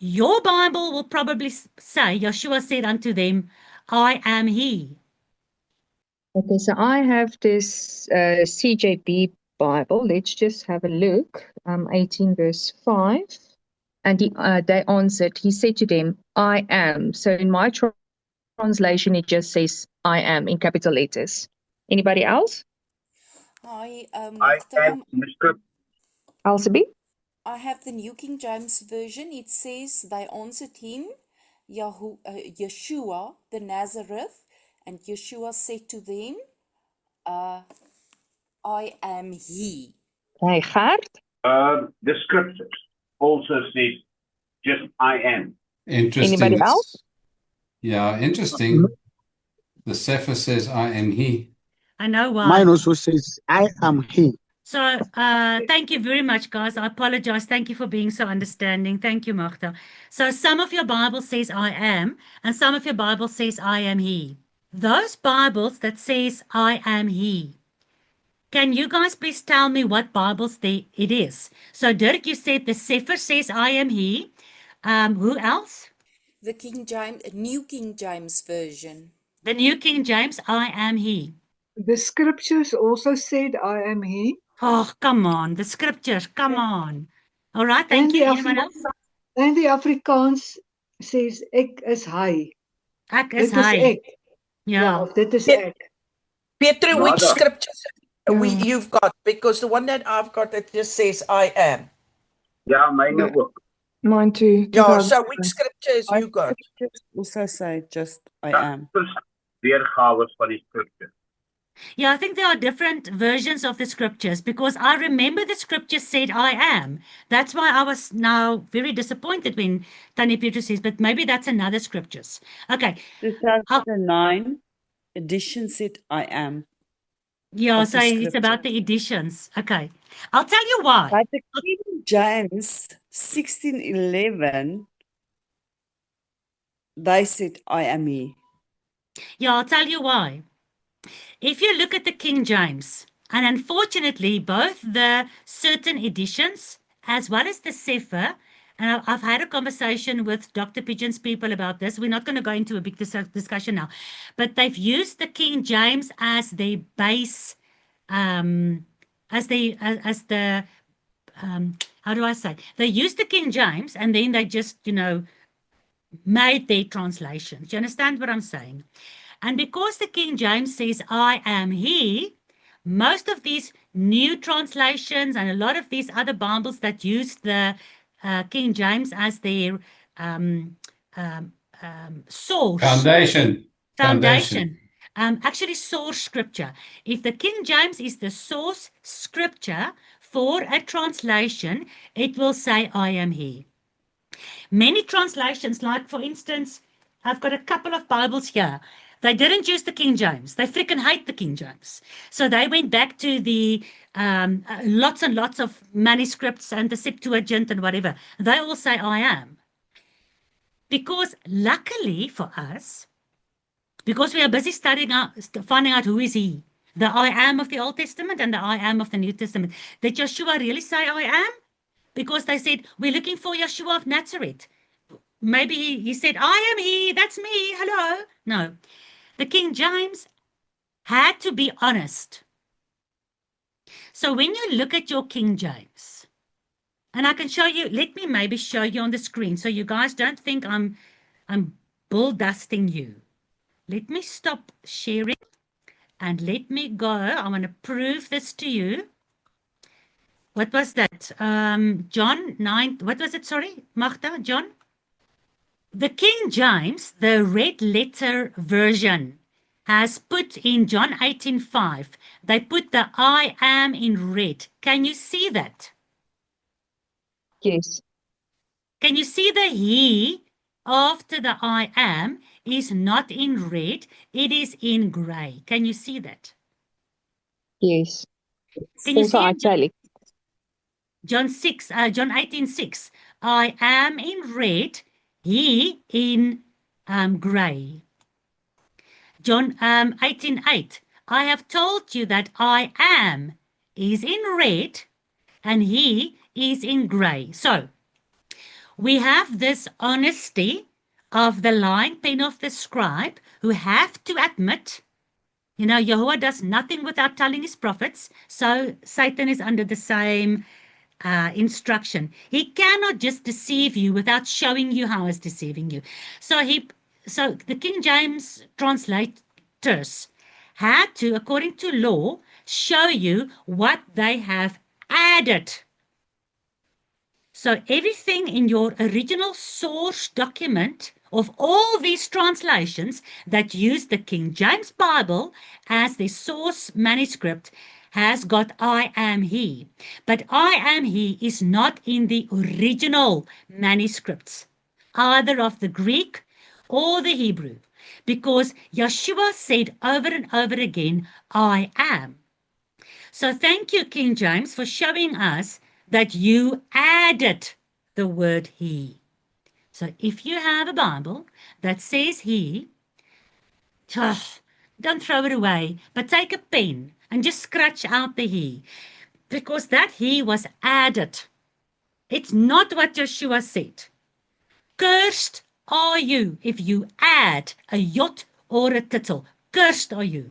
Your Bible will probably say, Yeshua said unto them, I am he. Okay, so I have this CJB Bible. Let's just have a look. 18 verse 5. And they answered, he said to them, I am. So in my translation, it just says, I am in capital letters. Anybody else? I am in the script. Alsabi? I have the New King James Version. It says, they answered him, Yeshua the Nazareth, and Yeshua said to them, I am he. Hey, Gert? The scriptures also says just I am. Interesting. Anybody else? Yeah, interesting. The Sefer says I am he. I know why. Mine also says I am he. So thank you very much, guys. I apologize. Thank you for being so understanding. Thank you, Magda. So some of your Bible says I am, and some of your Bible says I am he. Those Bibles that says I am he, can you guys please tell me what Bibles it is? So Dirk, you said the Sefer says I am he. Who else? The New King James Version. The New King James, I am he. The scriptures also said, I am he. Oh, come on. The scriptures, come on. All right, thank And you. the Anyone else? And the Afrikaans says, ek is hy. Ek is Dit is hy. ek. Ja. of dit is ek. Pietro, which Nada. scriptures you've got? Because the one that I've got, it just says I am. Ja, myne ook. Mine too. Yeah, so which scriptures you got? Also say just I Dat am. is weergawe van die scripture. Yeah, I think there are different versions of the scriptures because I remember the scripture said I am. That's why I was now very disappointed when Tanya Petrus says, but maybe that's another scriptures. Okay. 2009 edition said I am. Yeah, Of so the it's about scripture. the editions. Okay. I'll tell you why. But the King James 1611, they said I am he. Yeah, I'll tell you why. If you look at the King James, and unfortunately, both the certain editions as well as the Sefer, and I've had a conversation with Dr. Pigeon's people about this. We're not going to go into a big discussion now, but they've used the King James as their base, how do I say? They used the King James and then they just, made their translations. Do you understand what I'm saying? And because the King James says, I am he, most of these new translations and a lot of these other Bibles that use the King James as their source. Foundation. Actually, source scripture. If the King James is the source scripture for a translation, it will say, I am he. Many translations, like for instance, I've got a couple of Bibles here. They didn't use the King James. They freaking hate the King James. So they went back to the lots and lots of manuscripts and the Septuagint and whatever. They all say, I am. Because luckily for us, because we are busy studying out, finding out who is he, the I am of the Old Testament and the I am of the New Testament. Did Joshua really say I am? Because they said, we're looking for Yeshua of Nazareth. Maybe he said, I am he, that's me, hello. No. The King James had to be honest. So when you look at your King James, and I can show you, let me maybe show you on the screen so you guys don't think I'm bull dusting you. Let me stop sharing and let me go. I want to prove this to you. What was that? John 9, what was it? Sorry, Magda, John? The King James, the red letter version, has put in John 18:5, they put the I am in red. Can you see that? Yes. Can you see the he after the I am is not in red, it is in gray. Can you see that? Yes. Can you Also see italic. John 18:6, I am in red, he in gray. John 18:8, I have told you that I am is in red and he is in gray. So we have this honesty of the lying pen of the scribe who have to admit, Yahuwah does nothing without telling his prophets. So Satan is under the same instruction. He cannot just deceive you without showing you how he's deceiving you. So the King James translators had to, according to law, show you what they have added. So everything in your original source document of all these translations that use the King James Bible as the source manuscript has got I am he. But I am he is not in the original manuscripts, either of the Greek or the Hebrew, because Yeshua said over and over again, I am. So thank you, King James, for showing us that you added the word he. So if you have a Bible that says he, don't throw it away, but take a pen and just scratch out the he, because that he was added. It's not what Joshua said. Cursed are you if you add a yot or a tittle. Cursed are you.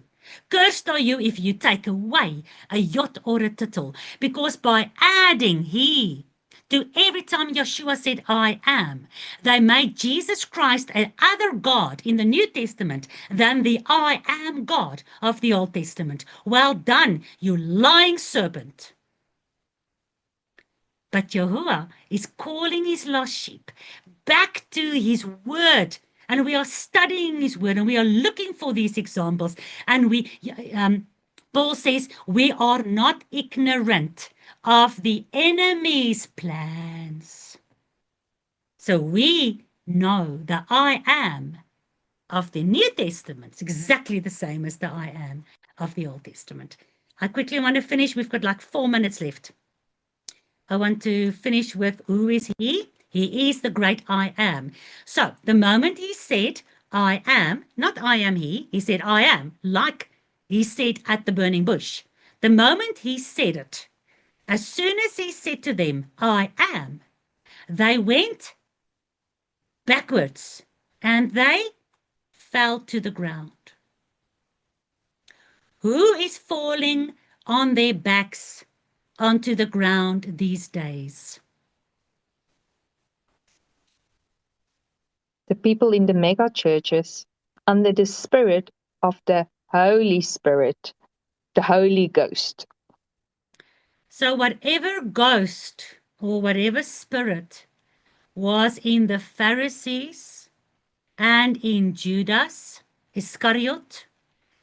Cursed are you if you take away a yot or a tittle, because by adding he to every time Yeshua said, I am, they made Jesus Christ a other God in the New Testament than the I am God of the Old Testament. Well done, you lying serpent. But Yahuwah is calling his lost sheep back to his word. And we are studying his word and we are looking for these examples. And Paul says, we are not ignorant of the enemy's plans. So we know the I am of the New Testament is exactly the same as the I am of the Old Testament. I quickly want to finish. We've got like 4 minutes left. I want to finish with who is he? He is the great I am. So the moment he said, I am, not I am he said, I am, like he said at the burning bush. The moment he said it, as soon as he said to them, I am, they went backwards and they fell to the ground. Who is falling on their backs onto the ground these days? The people in the mega churches under the spirit of the Holy Spirit, the Holy Ghost. So whatever ghost or whatever spirit was in the Pharisees and in Judas Iscariot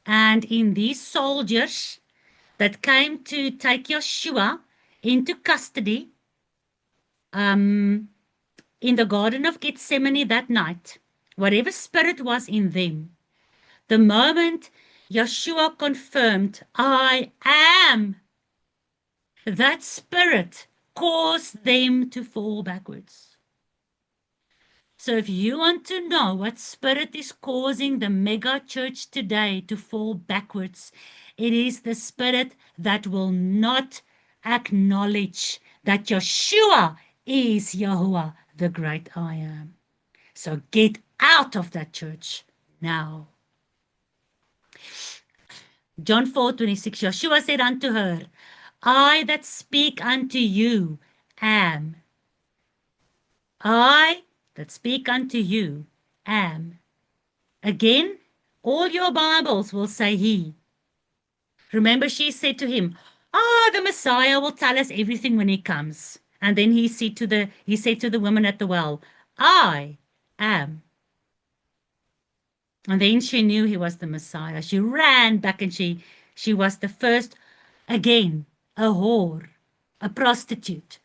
and in these soldiers that came to take Yeshua into custody in the Garden of Gethsemane that night, whatever spirit was in them, the moment Yeshua confirmed, I am, that spirit caused them to fall backwards. So if you want to know what spirit is causing the mega church today to fall backwards, it is the spirit that will not acknowledge that Yeshua is Yahuwah, the great I am. So get out of that church now. John 4:26, Yeshua said unto her, I that speak unto you am. I that speak unto you am. Again, all your Bibles will say he. Remember, she said to him, the Messiah will tell us everything when he comes. And then he said to the woman at the well, I am. And then she knew he was the Messiah. She ran back and she was the first, again, a whore, a prostitute,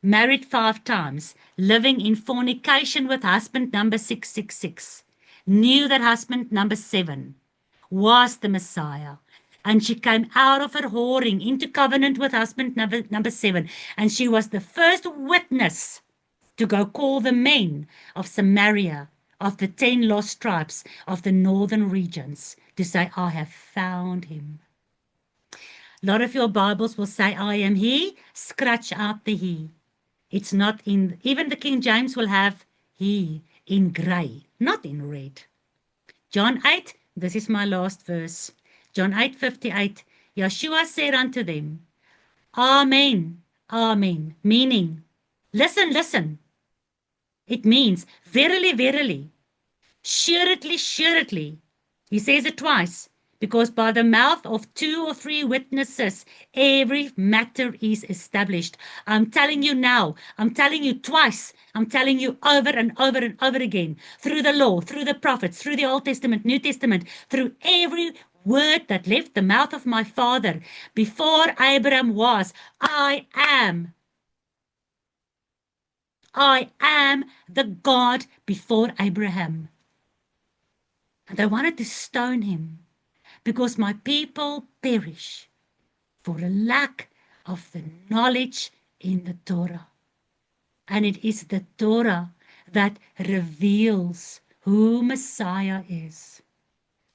married 5 times, living in fornication with husband number 666, knew that husband number 7 was the Messiah. And she came out of her whoring into covenant with husband number 7. And she was the first witness to go call the men of Samaria, of the 10 lost tribes of the northern regions, to say, I have found him. A lot of your Bibles will say, I am he, scratch out the he. It's not in, even the King James will have he in grey, not in red. John 8, this is my last verse. John 8:58, Yeshua said unto them, Amen, Amen, meaning, listen, listen. It means, verily, verily, surely, surely. He says it twice, because by the mouth of 2 or 3 witnesses, every matter is established. I'm telling you now, I'm telling you twice, I'm telling you over and over and over again, through the law, through the prophets, through the Old Testament, New Testament, through every word that left the mouth of my Father, before Abraham was, I am. I am the God before Abraham. And they wanted to stone him, because my people perish for a lack of the knowledge in the Torah. And it is the Torah that reveals who Messiah is.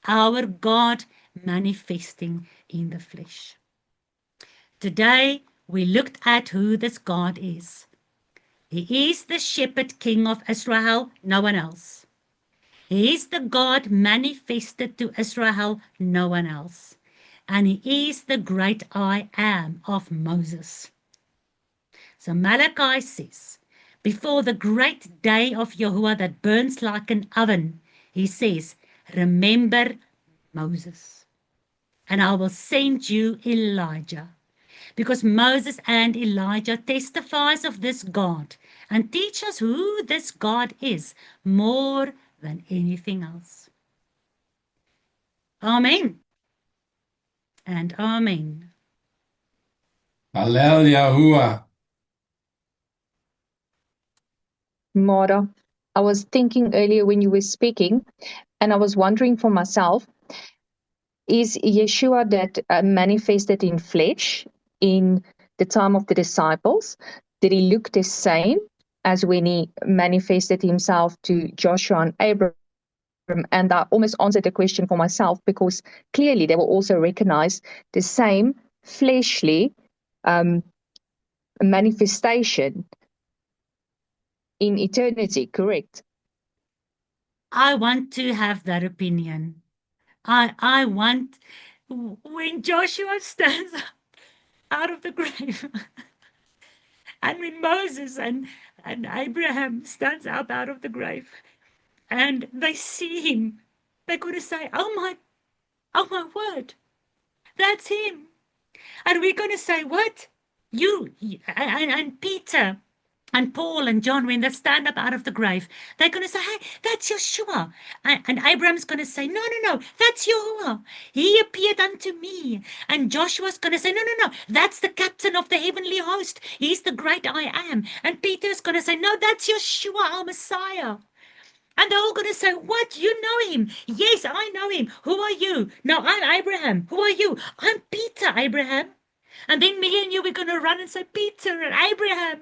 Our God manifesting in the flesh. Today, we looked at who this God is. He is the shepherd king of Israel, no one else. He is the God manifested to Israel, no one else. And he is the great I am of Moses. So Malachi says, before the great day of Yahuwah that burns like an oven, he says, remember Moses, and I will send you Elijah. Because Moses and Elijah testifies of this God and teach us who this God is more than anything else. Amen. And amen. Hallel Yahuwah. Mara, I was thinking earlier when you were speaking, and I was wondering for myself, is Yeshua that manifested in flesh in the time of the disciples? Did he look the same as when he manifested himself to Joshua and Abraham? And I almost answered the question for myself, because clearly they will also recognize the same fleshly manifestation in eternity, correct? I want to have that opinion. I want, when Joshua stands up out of the grave, and when Moses and Abraham stands up out of the grave, and they see him, they're going to say, oh my word, that's him. And we're going to say, what? You and Peter and Paul and John, when they stand up out of the grave, they're going to say, hey, that's Yeshua. And Abraham's going to say, no, that's Yahuwah. He appeared unto me. And Joshua's going to say, no, that's the captain of the heavenly host. He's the great I am. And Peter's going to say, no, that's Yeshua, our Messiah. And they're all going to say, what? You know him? Yes, I know him. Who are you? No, I'm Abraham. Who are you? I'm Peter, Abraham. And then me and you, we're going to run and say, Peter and Abraham,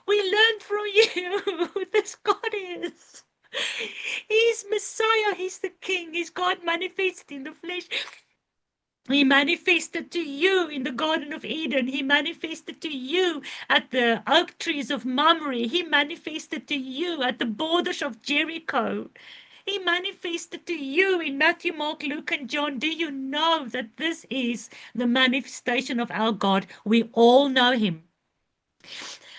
we learned from you who this God is. He's Messiah. He's the King. He's God manifested in the flesh. He manifested to you in the Garden of Eden. He manifested to you at the oak trees of Mamre. He manifested to you at the borders of Jericho. He manifested to you in Matthew, Mark, Luke, and John. Do you know that this is the manifestation of our God? We all know him.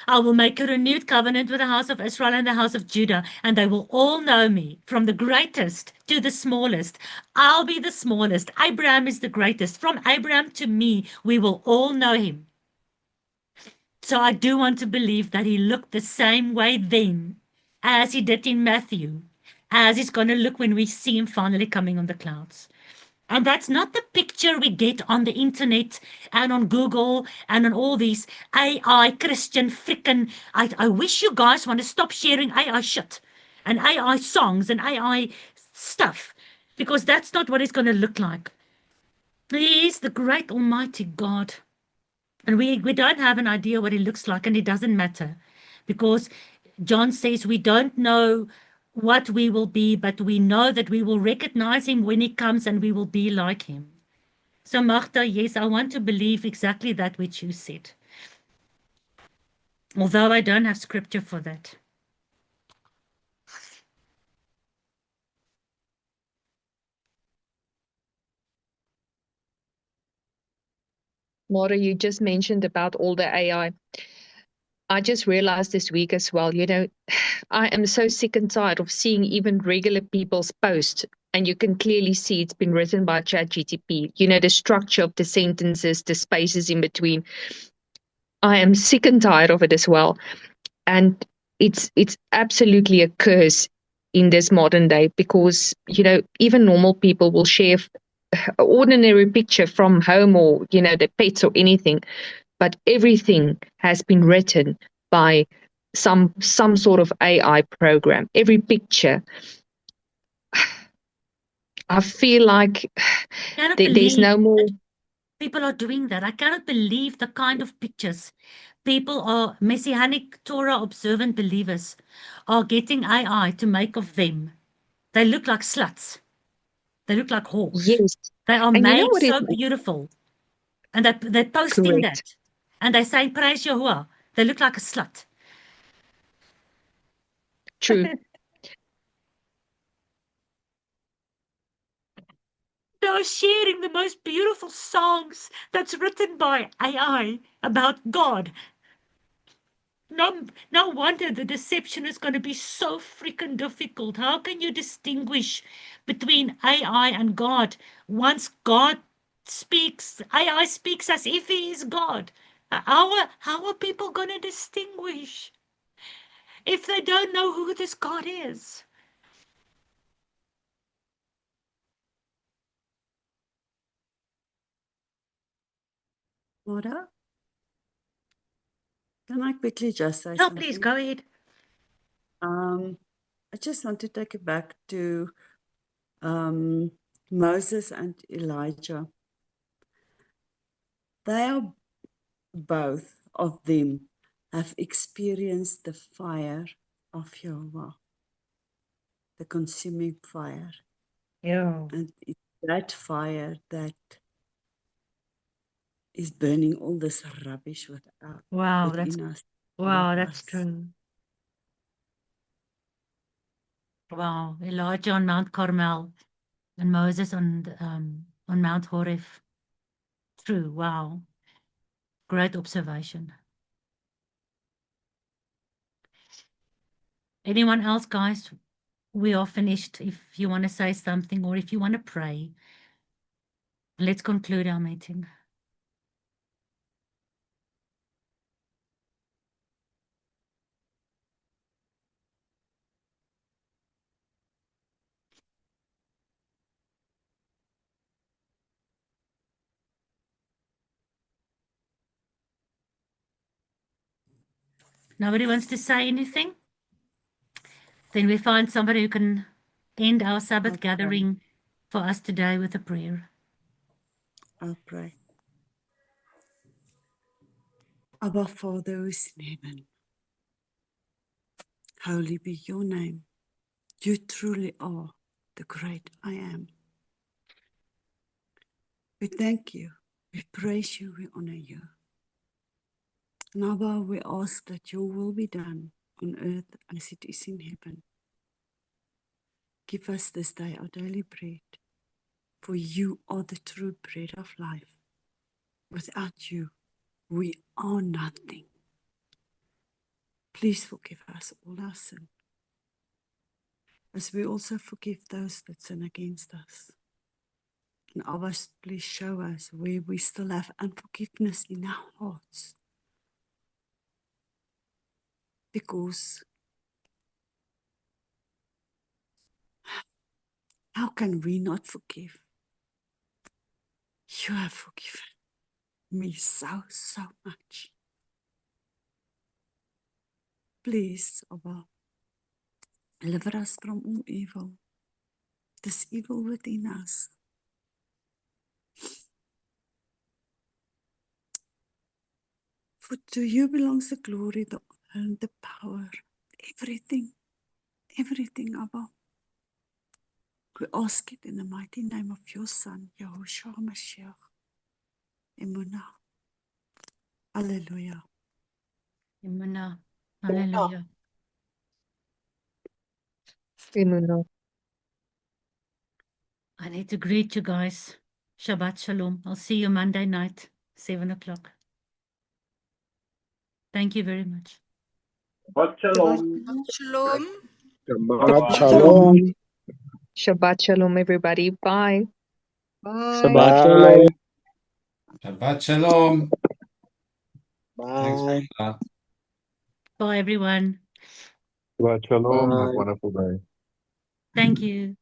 I will make a renewed covenant with the house of Israel and the house of Judah, and they will all know me, from the greatest to the smallest. I'll be the smallest. Abraham is the greatest. From Abraham to me, we will all know him. So I do want to believe that he looked the same way then as he did in Matthew, as he's going to look when we see him finally coming on the clouds. And that's not the picture we get on the internet and on Google and on all these AI Christian frickin'. I wish you guys want to stop sharing AI shit and AI songs and AI stuff, because that's not what it's going to look like. He is the great almighty God. And we don't have an idea what he looks like, and it doesn't matter, because John says we don't know what we will be, but we know that we will recognize him when he comes and we will be like him. So Magda, yes, I want to believe exactly that which you said, although I don't have scripture for that. Mara, you just mentioned about all the AI. I just realized this week as well, I am so sick and tired of seeing even regular people's posts, and you can clearly see it's been written by ChatGPT. The structure of the sentences, the spaces in between. I am sick and tired of it as well. And it's absolutely a curse in this modern day, because, even normal people will share an ordinary picture from home or, their pets or anything. But everything has been written by some sort of AI program. Every picture. I feel like there's no more. People are doing that. I cannot believe the kind of pictures people are, Messianic Torah observant believers are getting AI to make of them. They look like sluts. They look like whores. Yes. They are And you know made what is so beautiful. And they're posting correct? that. And they're saying, praise Yahuwah. They look like a slut. True. They are sharing the most beautiful songs that's written by AI about God. No wonder the deception is going to be so freaking difficult. How can you distinguish between AI and God once God speaks? AI speaks as if he is God. How are people going to distinguish if they don't know who this God is? Laura, can I quickly just say No, something? please go ahead. I just want to take it back to Moses and Elijah. They are both of them have experienced the fire of Jehovah, the consuming fire. Yeah. And it's that fire that is burning all this rubbish Wow, within us. that's true. Wow, Elijah on Mount Carmel and Moses on Mount Horeb. True. Wow. Great observation. Anyone else, guys? We are finished. If you want to say something or if you want to pray, let's conclude our meeting. Nobody wants to say anything? Then we find somebody who can end our Sabbath gathering for us today with a prayer. I'll pray. Abba, Father who is in heaven, holy be your name. You truly are the great I am. We thank you, we praise you, we honor you. And Abba, we ask that your will be done on earth as it is in heaven. Give us this day our daily bread, for you are the true bread of life. Without you, we are nothing. Please forgive us all our sin, as we also forgive those that sin against us. And Abba, please show us where we still have unforgiveness in our hearts. Because how can we not forgive? You have forgiven me so much. Please, Abba, deliver us from all evil. This evil within us. For to you belongs the glory, the honor, and the power. Everything, Abba. We ask it in the mighty name of your Son, Yahushua Mashiach. Emunah. Hallelujah. Emunah. Hallelujah. Amen. I need to greet you guys. Shabbat Shalom. I'll see you Monday night, 7 o'clock. Thank you very much. Shabbat shalom. Shalom. Shabbat Shalom. Shabbat Shalom, everybody. Bye. Bye. Shabbat Shalom. Shabbat Shalom. Bye. Thanks. Bye, everyone. Shabbat Shalom. Have a Bye. wonderful day. Thank you.